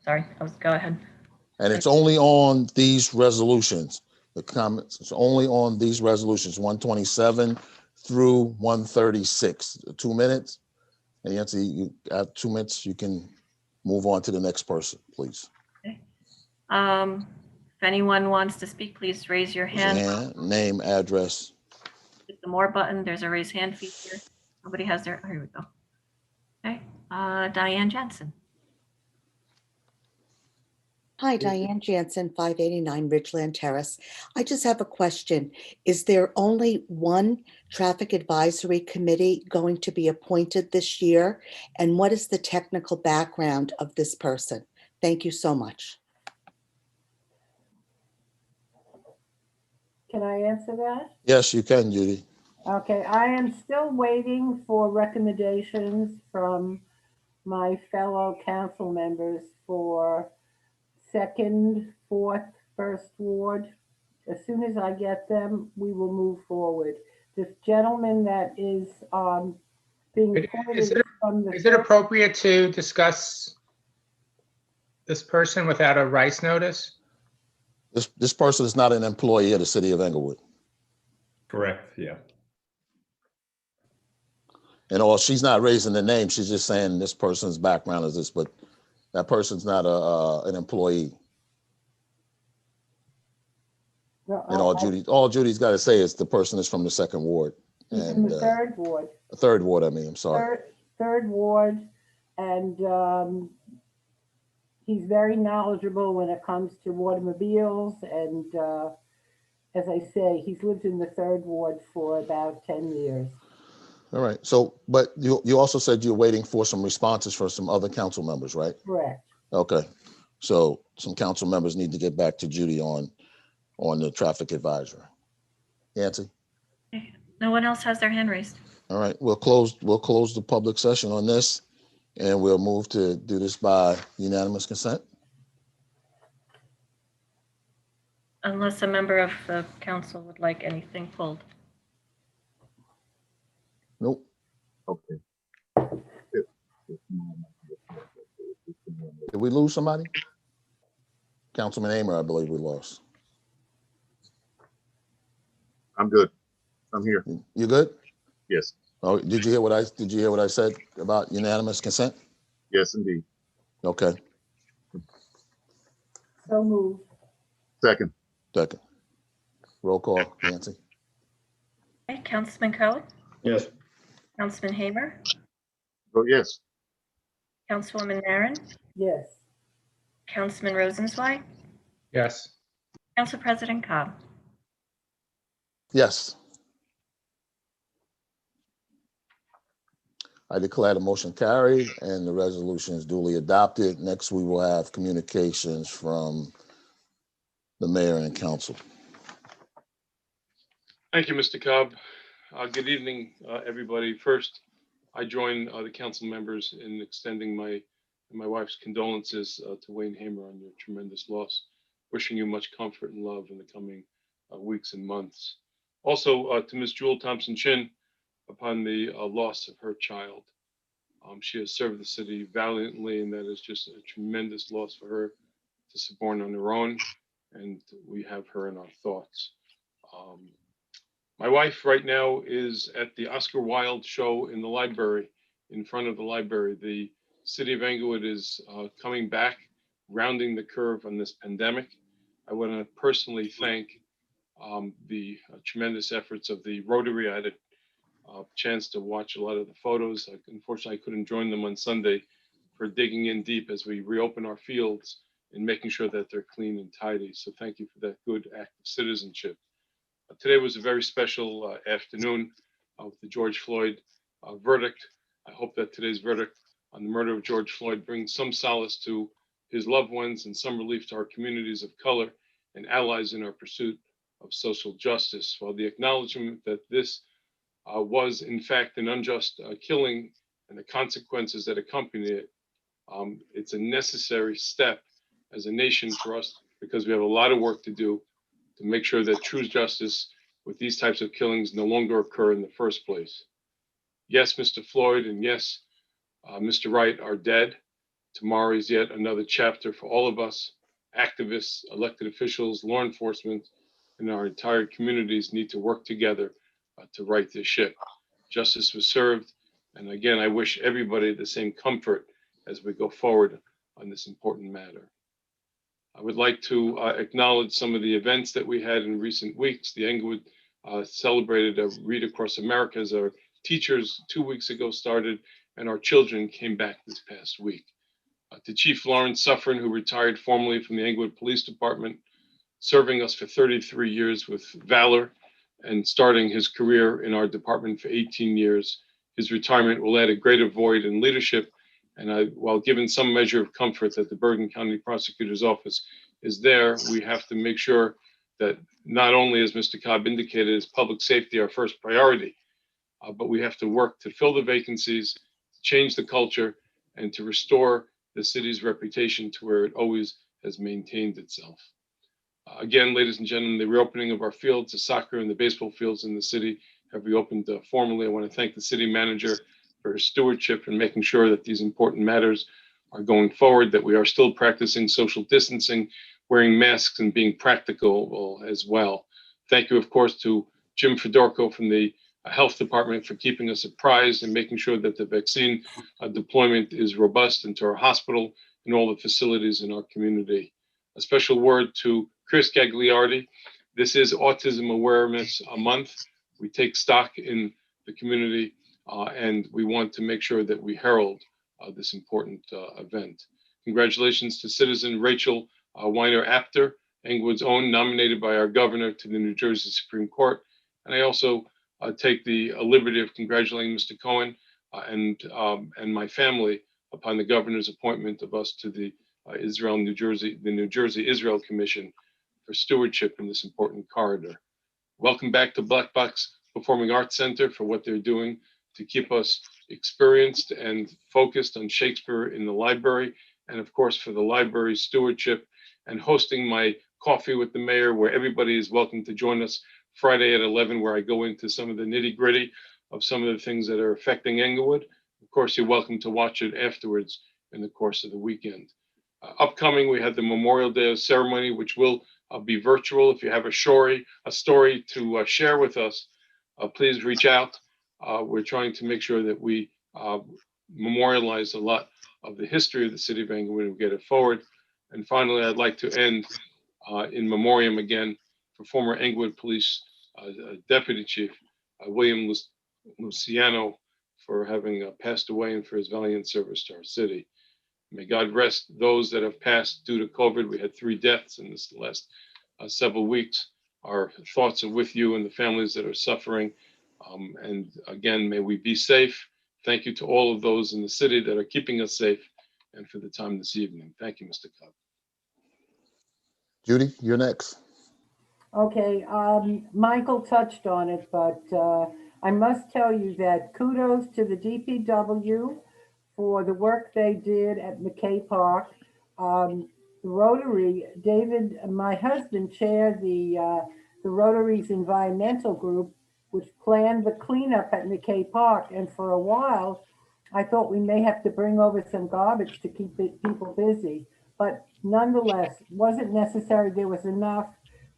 Sorry, go ahead. And it's only on these resolutions. The comments, it's only on these resolutions, 127 through 136. 2 minutes. And Yancy, you have 2 minutes, you can move on to the next person, please. Okay. If anyone wants to speak, please raise your Raise your hand. hand, name, address. Hit the more button. There's a raise hand feature. Nobody has their, here we go. Okay, Diane Jensen. Hi, Diane Jansen, 589 Ridgeland Terrace. I just have a question. Is there only one traffic advisory committee going to be appointed this year? And what is the technical background of this person? Thank you so much. Can I answer that? Yes, you can, Judy. Okay, I am still waiting for recommendations from my fellow council members for 2nd, 4th, 1st Ward. As soon as I get them, we will move forward. This gentleman that is being appointed from the... Is it appropriate to discuss this person without a rice notice? This person is not an employee of the city of Englewood. Correct, yeah. And she's not raising the name, she's just saying this person's background is this, but that person's not an employee. No, And all Judy's got to say is the person is from the 2nd Ward. He's in the 3rd Ward. 3rd Ward, I mean, I'm sorry. 3rd Ward, and he's very knowledgeable when it comes to automobiles. And as I say, he's lived in the 3rd Ward for about 10 years. All right. So, but you also said you're waiting for some responses from some other council members, right? Correct. Okay. So some council members need to get back to Judy on the traffic advisory. Yancy? Okay. No one else has their hand raised. All right. We'll close the public session on this, and we'll move to do this by unanimous consent. Unless a member of the council would like anything pulled. Nope. Okay. Did we lose somebody? Councilman Amer, I believe we lost. I'm good. I'm here. You good? Yes. Oh, did you hear what I said about unanimous consent? Yes, indeed. Okay. So moved. Second. Roll call, Nancy. Okay, Councilman Cohen? Yes. Councilman Hamer? Oh, yes. Councilwoman Narron? Yes. Councilman Rosenzweig? Yes. Council President Cobb? Yes. I declare the motion carried and the resolution is duly adopted. Next, we will have communications from the mayor and council. Thank you, Mr. Cobb. Good evening, everybody. First, I join the council members in extending my wife's condolences to Wayne Hamer on your tremendous loss. Wishing you much comfort and love in the coming weeks and months. Also, to Ms. Jewel Thompson-Chin, upon the loss of her child. She has served the city valiantly, and that is just a tremendous loss for her to support on her own, and we have her in our thoughts. My wife right now is at the Oscar Wilde show in the library, in front of the library. The city of Englewood is coming back, rounding the curve on this pandemic. I want to personally thank the tremendous efforts of the Rotary. I had a chance to watch a lot of the photos. Unfortunately, I couldn't join them on Sunday for digging in deep as we reopen our fields and making sure that they're clean and tidy. So thank you for that good act of citizenship. Today was a very special afternoon with the George Floyd verdict. I hope that today's verdict on the murder of George Floyd brings some solace to his loved ones and some relief to our communities of color and allies in our pursuit of social justice. While the acknowledgement that this was in fact an unjust killing and the consequences that accompany it, it's a necessary step as a nation for us, because we have a lot of work to do to make sure that true justice with these types of killings no longer occur in the first place. Yes, Mr. Floyd and yes, Mr. Wright are dead. Tomorrow is yet another chapter for all of us. Activists, elected officials, law enforcement, and our entire communities need to work together to right this ship. Justice was served. And again, I wish everybody the same comfort as we go forward on this important matter. I would like to acknowledge some of the events that we had in recent weeks. The Englewood celebrated a Read Across America as our teachers 2 weeks ago started, and our children came back this past week. To Chief Lawrence Suffren, who retired formally from the Englewood Police Department, serving us for 33 years with valor and starting his career in our department for 18 years. His retirement will add a greater void in leadership. And while given some measure of comfort that the Bergen County Prosecutor's Office is there, we have to make sure that not only, as Mr. Cobb indicated, is public safety our first priority, but we have to work to fill the vacancies, change the culture, and to restore the city's reputation to where it always has maintained itself. Again, ladies and gentlemen, the reopening of our fields, the soccer and the baseball fields in the city have reopened formally. I want to thank the city manager for his stewardship and making sure that these important matters are going forward, that we are still practicing social distancing, wearing masks, and being practical as well. Thank you, of course, to Jim Fedorko from the Health Department for keeping us apprised and making sure that the vaccine deployment is robust, into our hospital and all the facilities in our community. A special word to Chris Gagliardi. This is Autism Awareness Month. We take stock in the community and we want to make sure that we herald this important event. Congratulations to citizen Rachel Weiner Apter, Englewood's own, nominated by our governor to the New Jersey Supreme Court. And I also take the liberty of congratulating Mr. Cohen and my family upon the governor's appointment of us to the New Jersey Israel Commission for stewardship in this important corridor. Welcome back to Black Box Performing Arts Center for what they're doing to keep us experienced and focused on Shakespeare in the library, and of course for the library's stewardship and hosting my Coffee with the Mayor, where everybody is welcome to join us Friday at 11, where I go into some of the nitty gritty of some of the things that are affecting Englewood. Of course, you're welcome to watch it afterwards in the course of the weekend. Upcoming, we had the Memorial Day ceremony, which will be virtual. If you have a story to share with us, please reach out. We're trying to make sure that we memorialize a lot of the history of the city of Englewood and get it forward. And finally, I'd like to end in memoriam again for former Englewood Police Deputy Chief William Luciano for having passed away and for his valiant service to our city. May God rest those that have passed due to COVID. We had 3 deaths in this last several weeks. Our thoughts are with you and the families that are suffering. And again, may we be safe. Thank you to all of those in the city that are keeping us safe and for the time this evening. Thank you, Mr. Cobb. Judy, you're next. Okay, Michael touched on it, but I must tell you that kudos to the DPW for the work they did at McKay Park. The Rotary, David, my husband, chaired the Rotary's environmental group, which planned the cleanup at McKay Park. And for a while, I thought we may have to bring over some garbage to keep people busy. But nonetheless, wasn't necessary. There was enough.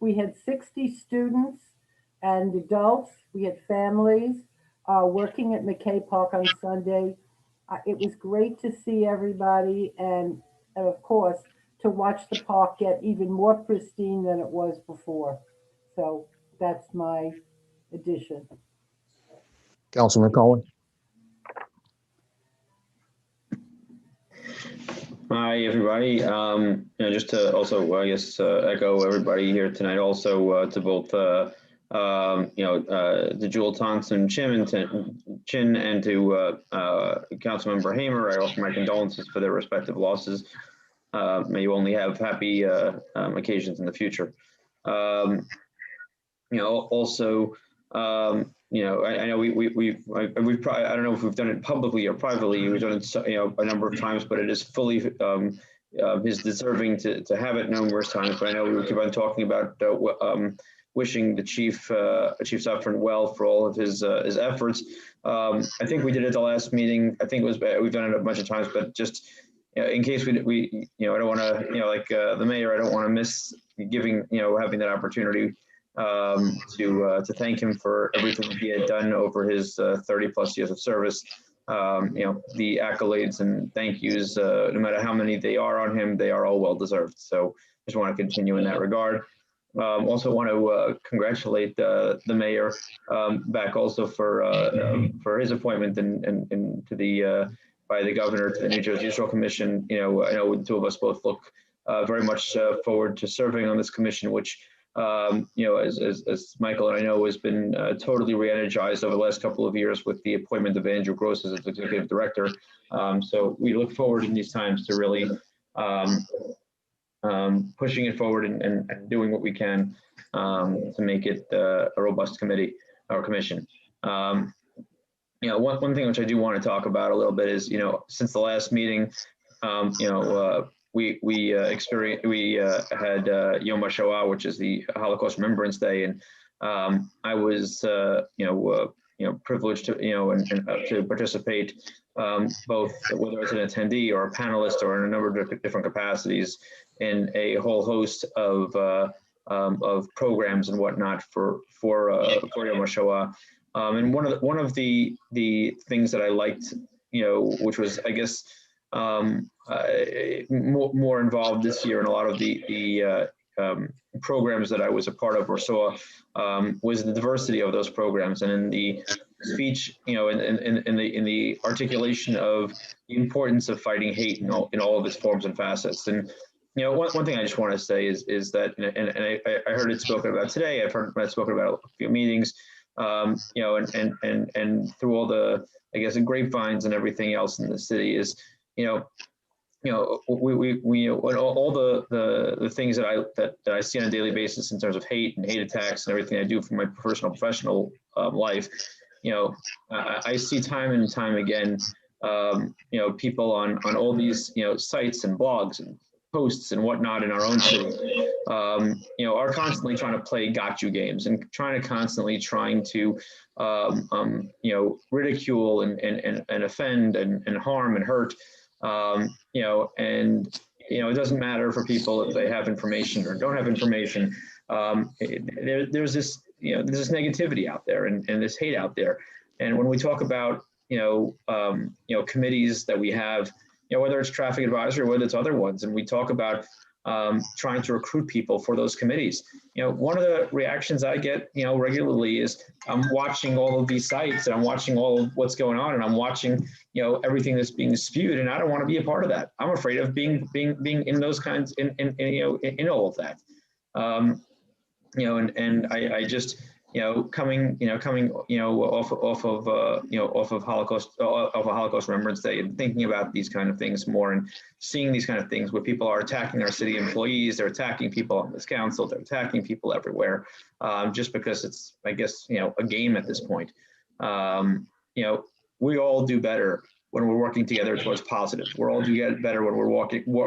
We had 60 students and adults. We had families working at McKay Park on Sunday. It was great to see everybody, and of course, to watch the park get even more pristine than it was before. So that's my addition. Councilman Cohen. Hi, everybody. Just to also, I guess, echo everybody here tonight. Also, to both to Jewel Thompson Chin and to Councilmember Hamer, I offer my condolences for their respective losses. May you only have happy occasions in the future. Also, I know we've probably, I don't know if we've done it publicly or privately. We've done it, a number of times, but it is fully is deserving to have it numerous times. But I know we keep on talking about wishing the chief Suffren well for all of his efforts. I think we did it the last meeting. I think it was, we've done it a bunch of times, but just in case we I don't want to, like the mayor, I don't want to miss giving, having that opportunity to thank him for everything he had done over his 30 plus years of service. The accolades and thank yous, no matter how many they are on him, they are all well deserved. So just want to continue in that regard. Also want to congratulate the mayor back also for his appointment and to the by the governor to the New Jersey Judicial Commission. I know the two of us both look very much forward to serving on this commission, which as Michael and I know has been totally re-energized over the last couple of years with the appointment of Andrew Gross as executive director. So we look forward in these times to really pushing it forward and doing what we can to make it a robust committee or commission. One thing which I do want to talk about a little bit is, since the last meeting, we had Yom HaShoah, which is the Holocaust Remembrance Day, and I was privileged to to participate both whether it's an attendee or a panelist or in a number of different capacities in a whole host of programs and whatnot for Yom HaShoah. And one of the things that I liked, which was, I guess, more involved this year in a lot of the programs that I was a part of or saw, was the diversity of those programs, and in the speech, in the articulation of the importance of fighting hate in all of its forms and facets. And one thing I just want to say is that, and I heard it spoken about today. I've heard it spoken about a few meetings. And through all the, I guess, the grapevines and everything else in the city is, we all the things that I see on a daily basis in terms of hate and hate attacks and everything I do for my personal professional life. I see time and time again, people on all these sites and blogs and posts and whatnot in our own city, are constantly trying to play got you games and constantly trying to, ridicule and offend and harm and hurt, it doesn't matter for people if they have information or don't have information. There's this negativity out there and this hate out there. And when we talk about, committees that we have, whether it's traffic advisory or whether it's other ones, and we talk about trying to recruit people for those committees. One of the reactions I get, regularly is I'm watching all of these sites and I'm watching all of what's going on and I'm watching, everything that's being spewed, and I don't want to be a part of that. I'm afraid of being in those kinds, in all of that. I just, coming off of Holocaust Remembrance Day and thinking about these kind of things more and seeing these kind of things where people are attacking our city employees, they're attacking people on this council, they're attacking people everywhere, just because it's, I guess, a game at this point. We all do better when we're working together towards positive. We're all do get better when we're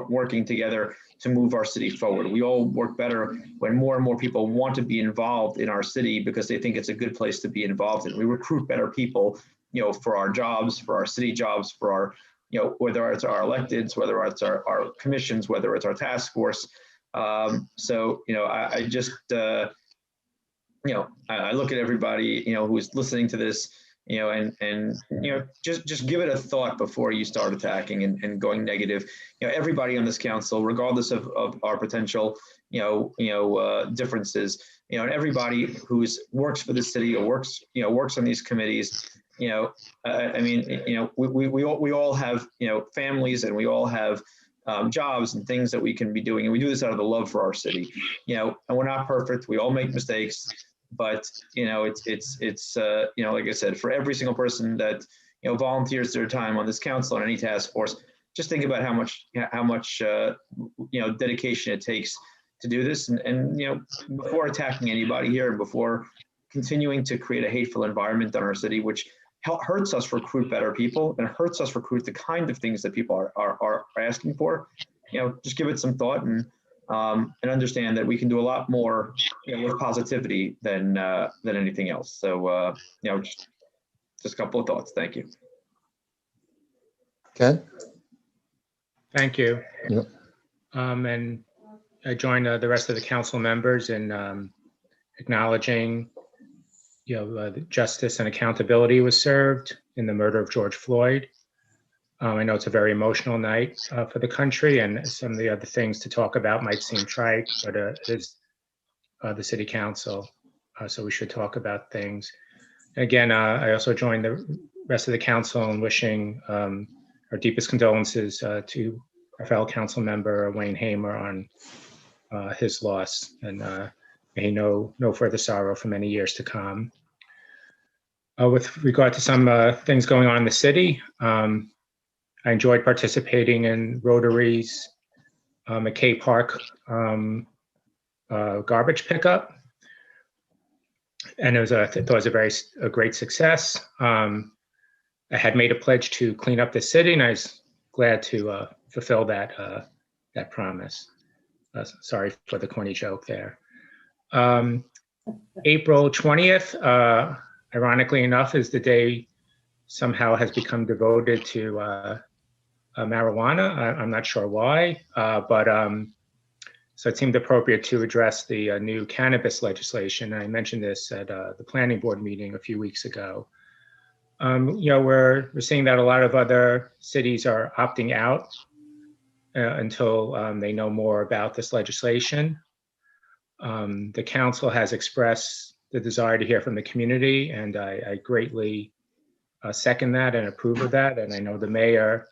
working together to move our city forward. We all work better when more and more people want to be involved in our city because they think it's a good place to be involved in. We recruit better people, for our jobs, for our city jobs, for our, whether it's our electeds, whether it's our commissions, whether it's our task force. I just, I look at everybody, who's listening to this, just give it a thought before you start attacking and going negative. Everybody on this council, regardless of our potential, differences, and everybody who's works for the city or works on these committees, we all have, families, and we all have jobs and things that we can be doing. And we do this out of the love for our city, and we're not perfect. We all make mistakes. But like I said, for every single person that volunteers their time on this council or any task force, just think about how much dedication it takes to do this. And before attacking anybody here, before continuing to create a hateful environment in our city, which hurts us recruit better people and hurts us recruit the kind of things that people are asking for, just give it some thought and understand that we can do a lot more with positivity than anything else. So just a couple of thoughts. Thank you. Ken? Thank you. Yep. And I join the rest of the council members in acknowledging, the justice and accountability was served in the murder of George Floyd. I know it's a very emotional night for the country, and some of the other things to talk about might seem trite, but it is the city council, so we should talk about things. Again, I also join the rest of the council in wishing our deepest condolences to our fellow council member Wayne Hamer on his loss, and may he know no further sorrow for many years to come. With regard to some things going on in the city, I enjoyed participating in Rotary's McKay Park garbage pickup, and I thought it was a great success. I had made a pledge to clean up the city, and I was glad to fulfill that promise. Sorry for the corny joke there. April 20th, ironically enough, is the day somehow has become devoted to marijuana. I'm not sure why, but so it seemed appropriate to address the new cannabis legislation. I mentioned this at the planning board meeting a few weeks ago. We're seeing that a lot of other cities are opting out until they know more about this legislation. The council has expressed the desire to hear from the community, and I greatly second that and approve of that. And I know the mayor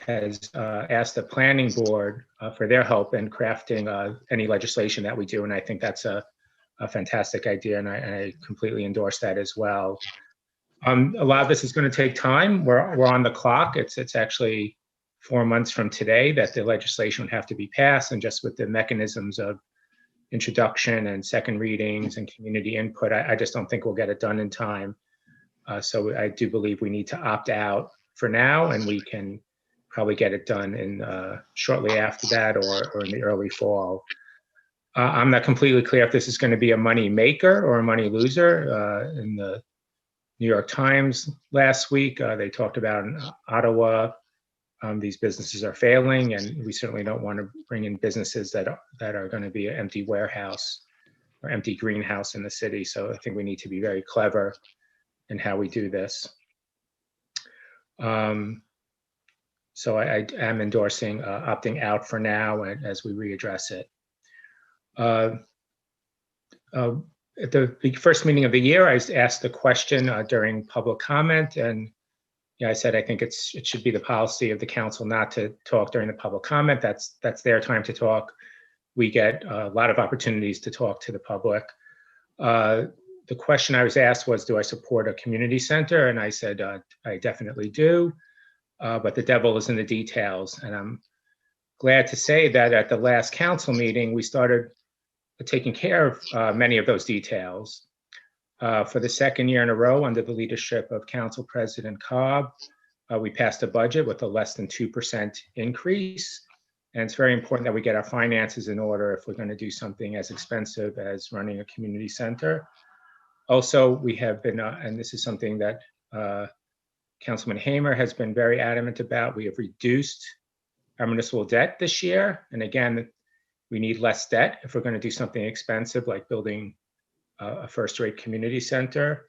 has asked the planning board for their help in crafting any legislation that we do, and I think that's a fantastic idea, and I completely endorse that as well. A lot of this is going to take time. We're on the clock. It's actually 4 months from today that the legislation would have to be passed, and just with the mechanisms of introduction and second readings and community input, I just don't think we'll get it done in time. So I do believe we need to opt out for now, and we can probably get it done in shortly after that or in the early fall. I'm not completely clear if this is going to be a money maker or a money loser. In the New York Times last week, they talked about in Ottawa, these businesses are failing, and we certainly don't want to bring in businesses that are going to be an empty warehouse or empty greenhouse in the city. So I think we need to be very clever in how we do this. So I am endorsing opting out for now as we readdress it. At the first meeting of the year, I asked the question during public comment, and I said I think it should be the policy of the council not to talk during the public comment. That's their time to talk. We get a lot of opportunities to talk to the public. The question I was asked was, do I support a community center? And I said, I definitely do, but the devil is in the details. And I'm glad to say that at the last council meeting, we started taking care of many of those details. For the second year in a row, under the leadership of Council President Cobb, we passed a budget with a less than 2% increase. And it's very important that we get our finances in order if we're going to do something as expensive as running a community center. Also, we have been, and this is something that Councilman Hamer has been very adamant about, we have reduced our municipal debt this year. And again, we need less debt if we're going to do something expensive like building a first-rate community center.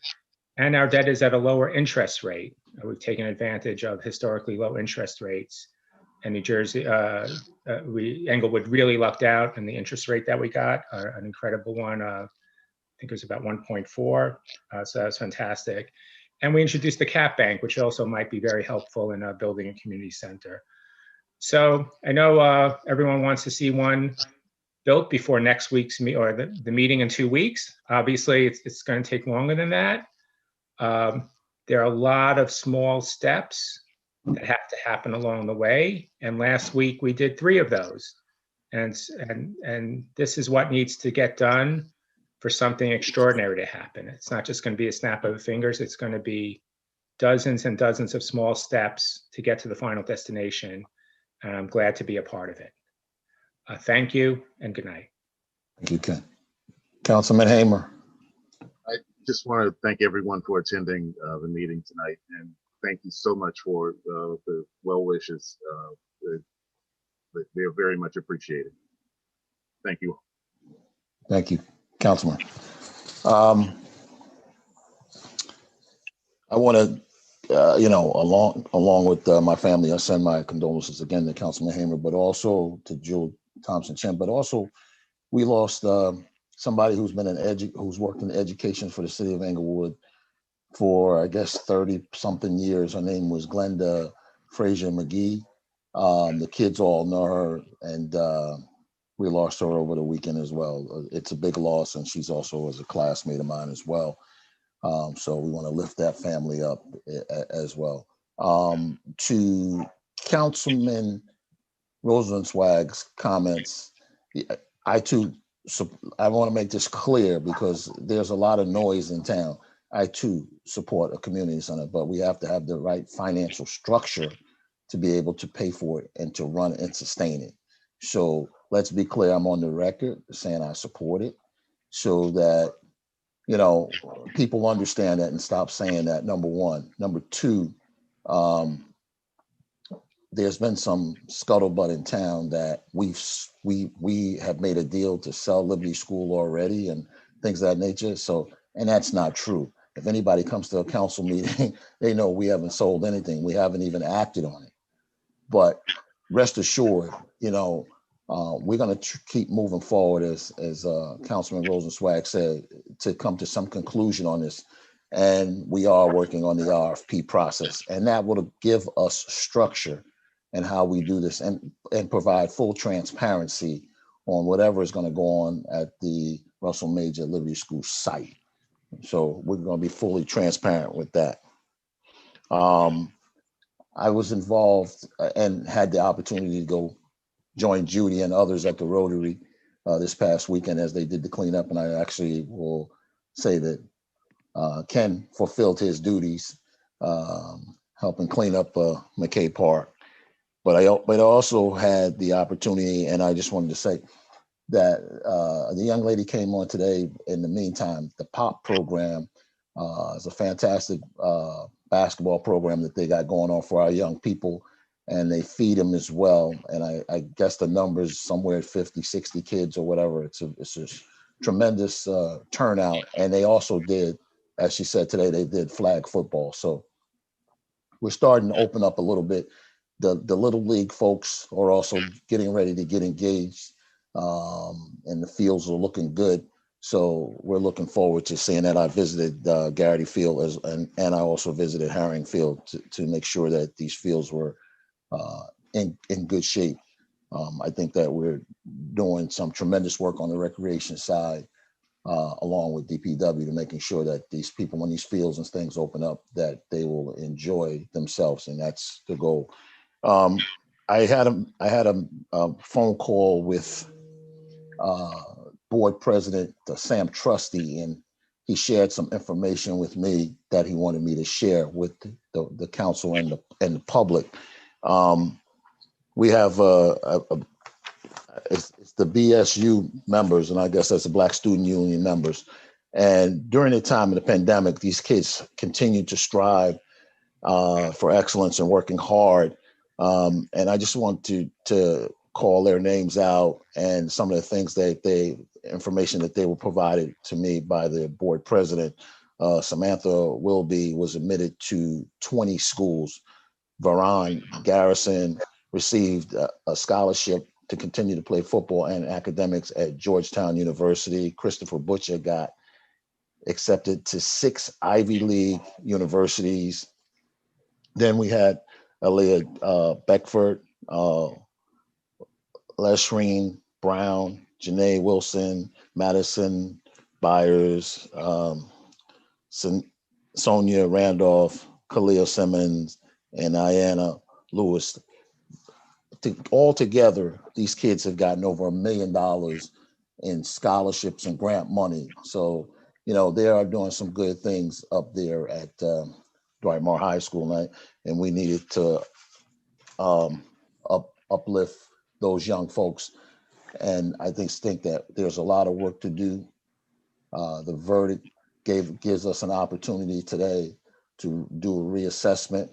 And our debt is at a lower interest rate. We've taken advantage of historically low interest rates. And New Jersey, Englewood really lucked out in the interest rate that we got, an incredible one. I think it was about 1.4, so that was fantastic. And we introduced the cap bank, which also might be very helpful in building a community center. So I know everyone wants to see one built before next week's or the meeting in 2 weeks. Obviously, it's going to take longer than that. There are a lot of small steps that have to happen along the way. And last week we did 3 of those. And this is what needs to get done for something extraordinary to happen. It's not just going to be a snap of the fingers. It's going to be dozens and dozens of small steps to get to the final destination. And I'm glad to be a part of it. Thank you and good night. Thank you, Ken. Councilman Hamer. I just want to thank everyone for attending the meeting tonight, and thank you so much for the well wishes. They're very much appreciated. Thank you. Thank you, Councilman. I want to, along with my family, I send my condolences again to Councilman Hamer, but also to Jill Thompson-Chen. But also, we lost somebody who's worked in education for the city of Englewood for, I guess, 30-something years. Her name was Glenda Frazier McGee. The kids all know her, and we lost her over the weekend as well. It's a big loss, and she's also a classmate of mine as well. So we want to lift that family up as well. To Councilman Rosenzweig's comments, I want to make this clear because there's a lot of noise in town. I too support a community center, but we have to have the right financial structure to be able to pay for it and to run and sustain it. So let's be clear, I'm on the record saying I support it so that, people understand that and stop saying that, number one. Number two, there's been some scuttlebutt in town that we have made a deal to sell Liberty School already and things of that nature. So, and that's not true. If anybody comes to a council meeting, they know we haven't sold anything. We haven't even acted on it. But rest assured, we're going to keep moving forward, as Councilman Rosenzweig said, to come to some conclusion on this. And we are working on the RFP process, and that will give us structure and how we do this and provide full transparency on whatever is going to go on at the Russell Major Liberty School site. So we're going to be fully transparent with that. I was involved and had the opportunity to go join Judy and others at the Rotary this past weekend as they did the cleanup. And I actually will say that Ken fulfilled his duties helping clean up McKay Park. But I also had the opportunity, and I just wanted to say that the young lady came on today. In the meantime, the POP program is a fantastic basketball program that they got going on for our young people, and they feed them as well. And I guess the numbers somewhere at 50, 60 kids or whatever. It's a tremendous turnout. And they also did, as she said today, they did flag football. So we're starting to open up a little bit. The Little League folks are also getting ready to get engaged, and the fields are looking good. So we're looking forward to seeing that. I visited Gagliardi Field and I also visited Herring Field to make sure that these fields were in good shape. I think that we're doing some tremendous work on the recreation side, along with DPW, to making sure that these people, when these fields and things open up, that they will enjoy themselves, and that's the goal. I had a phone call with board president Sam Trusty, and he shared some information with me that he wanted me to share with the council and the public. We have it's the BSU members, and I guess that's the Black Student Union members. And during the time of the pandemic, these kids continued to strive for excellence and working hard. And I just want to call their names out and some of the things that information that they were provided to me by the board president. Samantha Wilby was admitted to 20 schools. Varon Garrison received a scholarship to continue to play football and academics at Georgetown University. Christopher Butcher got accepted to 6 Ivy League universities. Then we had Aaliyah Beckford, Leshreen Brown, Janae Wilson, Madison Byers, Sonia Randolph, Khalil Simmons, and Ayanna Lewis. All together, these kids have gotten over $1 million in scholarships and grant money. So, you know, they are doing some good things up there at Dwight Moore High School, and we needed to uplift those young folks. And I think that there's a lot of work to do. The verdict gives us an opportunity today to do a reassessment.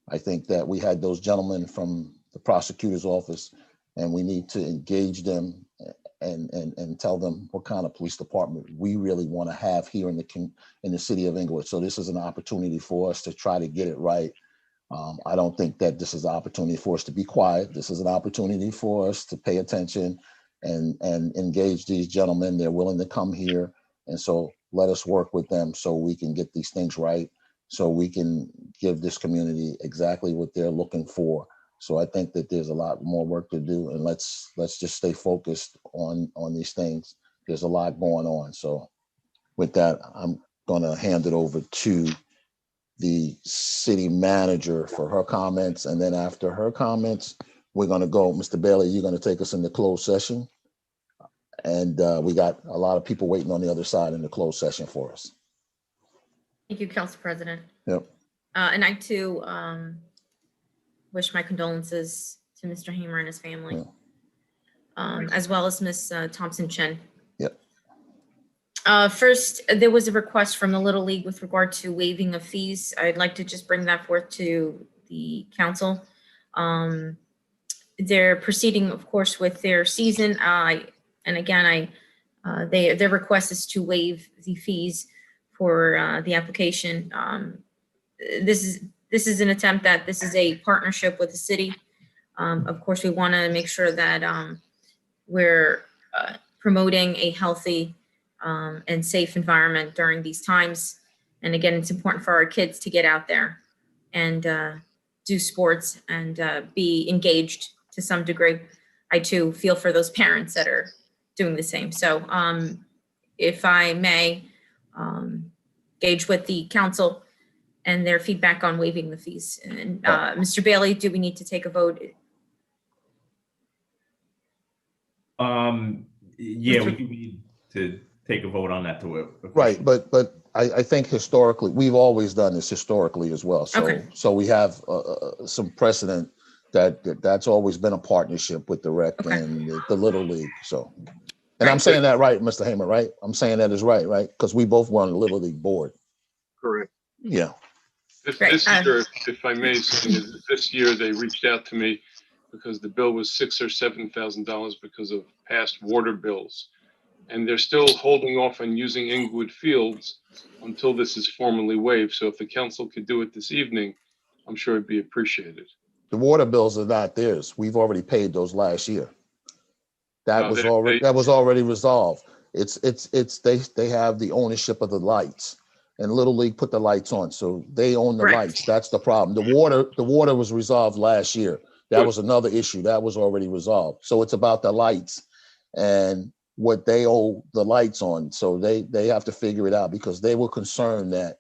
I think that we had those gentlemen from the prosecutor's office, and we need to engage them and tell them what kind of police department we really want to have here in the city of Englewood. So this is an opportunity for us to try to get it right. I don't think that this is an opportunity for us to be quiet. This is an opportunity for us to pay attention and engage these gentlemen. They're willing to come here. And so let us work with them so we can get these things right, so we can give this community exactly what they're looking for. So I think that there's a lot more work to do, and let's just stay focused on these things. There's a lot going on. So with that, I'm going to hand it over to the city manager for her comments. And then after her comments, we're going to go, Mr. Bailey, you're going to take us into closed session. And we got a lot of people waiting on the other side in the closed session for us. Thank you, Council President. Yep. And I too wish my condolences to Mr. Hamer and his family, as well as Ms. Thompson Chen. Yep. First, there was a request from the Little League with regard to waiving of fees. I'd like to just bring that forth to the council. They're proceeding, of course, with their season. Their request is to waive the fees for the application. This is an attempt that this is a partnership with the city. Of course, we want to make sure that we're promoting a healthy and safe environment during these times. And again, it's important for our kids to get out there and do sports and be engaged to some degree. I too feel for those parents that are doing the same. So if I may engage with the council and their feedback on waiving the fees. And Mr. Bailey, do we need to take a vote? Yeah, we do need to take a vote on that to Right, but I think historically, we've always done this historically as well. So Okay. So we have some precedent that's always been a partnership with the rec and the Little League. So, and I'm saying that right, Mr. Hamer, right? I'm saying that is right? Because we both were on the Little League board. Correct. Yeah. This year, if I may, this year they reached out to me because the bill was $6,000 or $7,000 because of past water bills. And they're still holding off on using Englewood Fields until this is formally waived. So if the council could do it this evening, I'm sure it'd be appreciated. The water bills are not theirs. We've already paid those last year. That was already resolved. They have the ownership of the lights, and Little League put the lights on, so they own the lights. That's the problem. The water was resolved last year. That was another issue that was already resolved. So it's about the lights and what they owe the lights on. So they have to figure it out because they were concerned that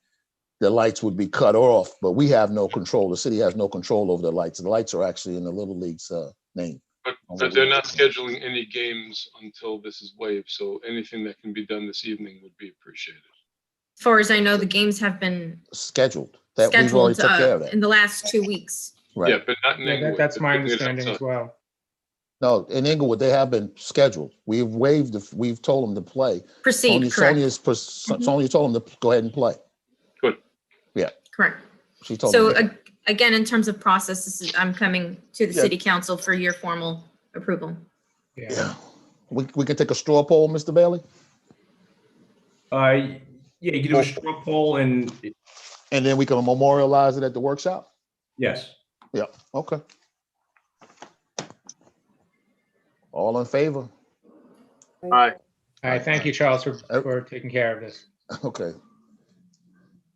the lights would be cut off, but we have no control. The city has no control over the lights. The lights are actually in the Little League's name. But they're not scheduling any games until this is waived. So anything that can be done this evening would be appreciated. As far as I know, the games have been Scheduled. We've already took care of that. in the last 2 weeks. Right. Yeah, but not in Englewood. That's my understanding as well. No, in Englewood, they have been scheduled. We've waived, we've told them to play. Proceed, correct. Sonia told them to go ahead and play. Good. Yeah. Correct. She told So me. again, in terms of process, I'm coming to the Yeah. city council for your formal approval. Yeah. We can take a straw poll, Mr. Bailey? Yeah, you can do a straw poll and then we can memorialize it at the workshop? yes. Yeah, okay. All in favor? Aye. All right, thank you, Charles, for taking care of this. Okay.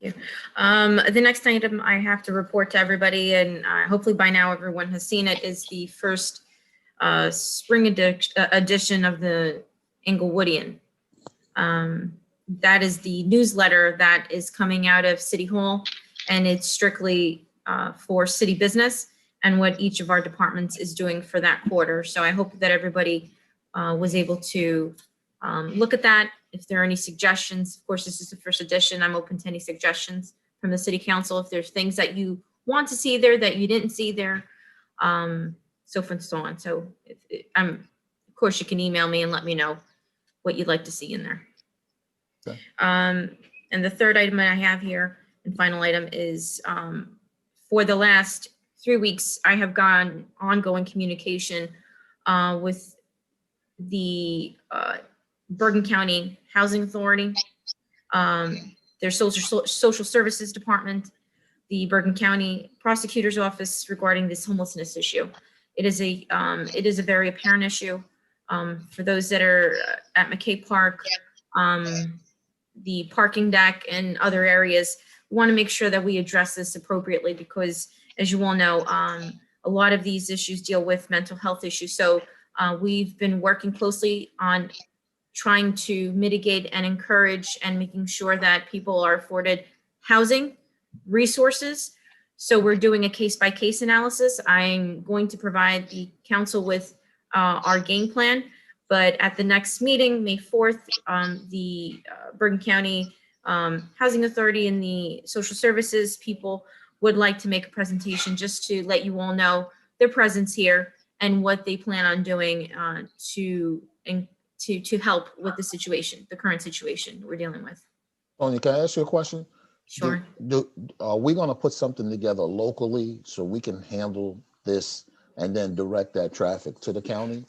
The next item I have to report to everybody, and hopefully by now everyone has seen it, is the first spring edition of the Englewoodian. That is the newsletter that is coming out of City Hall, and it's strictly for city business and what each of our departments is doing for that quarter. So I hope that everybody was able to look at that. If there are any suggestions, of course, this is the first edition. I'm open to any suggestions from the city council. If there's things that you want to see there that you didn't see there, so forth and so on. So of course, you can email me and let me know what you'd like to see in there. Okay. And the third item that I have here and final item is for the last 3 weeks, I have gone ongoing communication with the Bergen County Housing Authority, their social services department, the Bergen County Prosecutor's Office regarding this homelessness issue. It is a very apparent issue for those that are at McKay Park, the parking deck and other areas. We want to make sure that we address this appropriately because, as you all know, a lot of these issues deal with mental health issues. So we've been working closely on trying to mitigate and encourage and making sure that people are afforded housing, resources. So we're doing a case-by-case analysis. I'm going to provide the council with our game plan, but at the next meeting, May 4th, the Bergen County Housing Authority and the social services people would like to make a presentation just to let you all know their presence here and what they plan on doing to help with the situation, the current situation we're dealing with. Tony, can I ask you a question? Sure. Are we going to put something together locally so we can handle this and then direct that traffic to the county?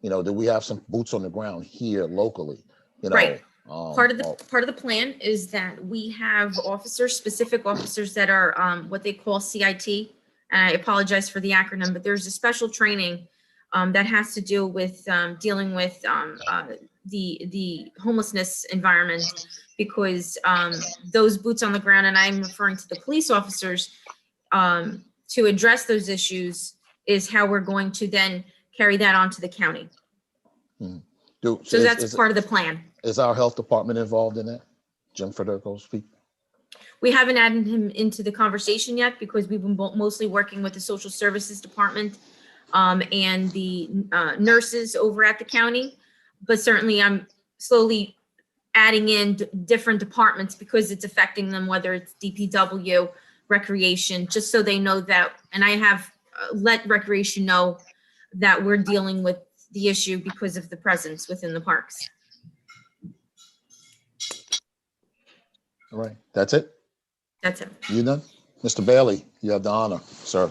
You know, do we have some boots on the ground here locally? You know, right. Part of the plan is that we have specific officers that are what they call CIT. And I apologize for the acronym, but there's a special training that has to do with dealing with the homelessness environment, because those boots on the ground, and I'm referring to the police officers, to address those issues is how we're going to then carry that on to the county. So that's part of the plan. Is our health department involved in that? Jim Federico speak. We haven't added him into the conversation yet because we've been mostly working with the social services department and the nurses over at the county. But certainly I'm slowly adding in different departments because it's affecting them, whether it's DPW, recreation, just so they know that. And I have let recreation know that we're dealing with the issue because of the presence within the parks. All right, that's it? That's it. You done? Mr. Bailey, you have the honor, sir.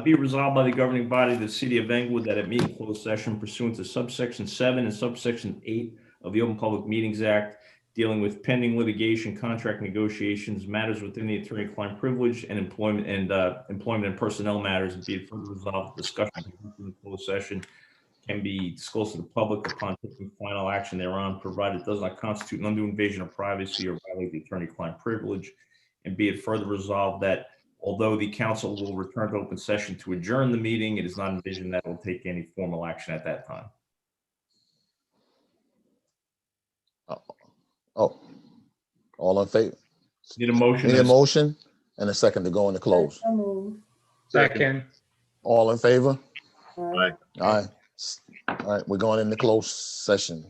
Be resolved by the governing body of the city of Englewood that at meeting closed session pursuant to subsection 7 and subsection 8 of the Open Public Meetings Act, dealing with pending litigation, contract negotiations, matters within the attorney-client privilege, and employment and personnel matters, and be it further resolved, discussion in the closed session can be disclosed to the public upon taking final action thereon, provided it does not constitute an undue invasion of privacy or violate the attorney-client privilege. And be it further resolved that although the council will return to open session to adjourn the meeting, it is not envisioned that it will take any formal action at that time. Oh, all in favor? Need a motion. Need a motion and a second to go into close. Second. All in favor? Aye. Aye. All right, we're going into closed session.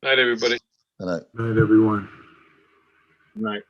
Night, everybody. Good night. Good night, everyone. Good night.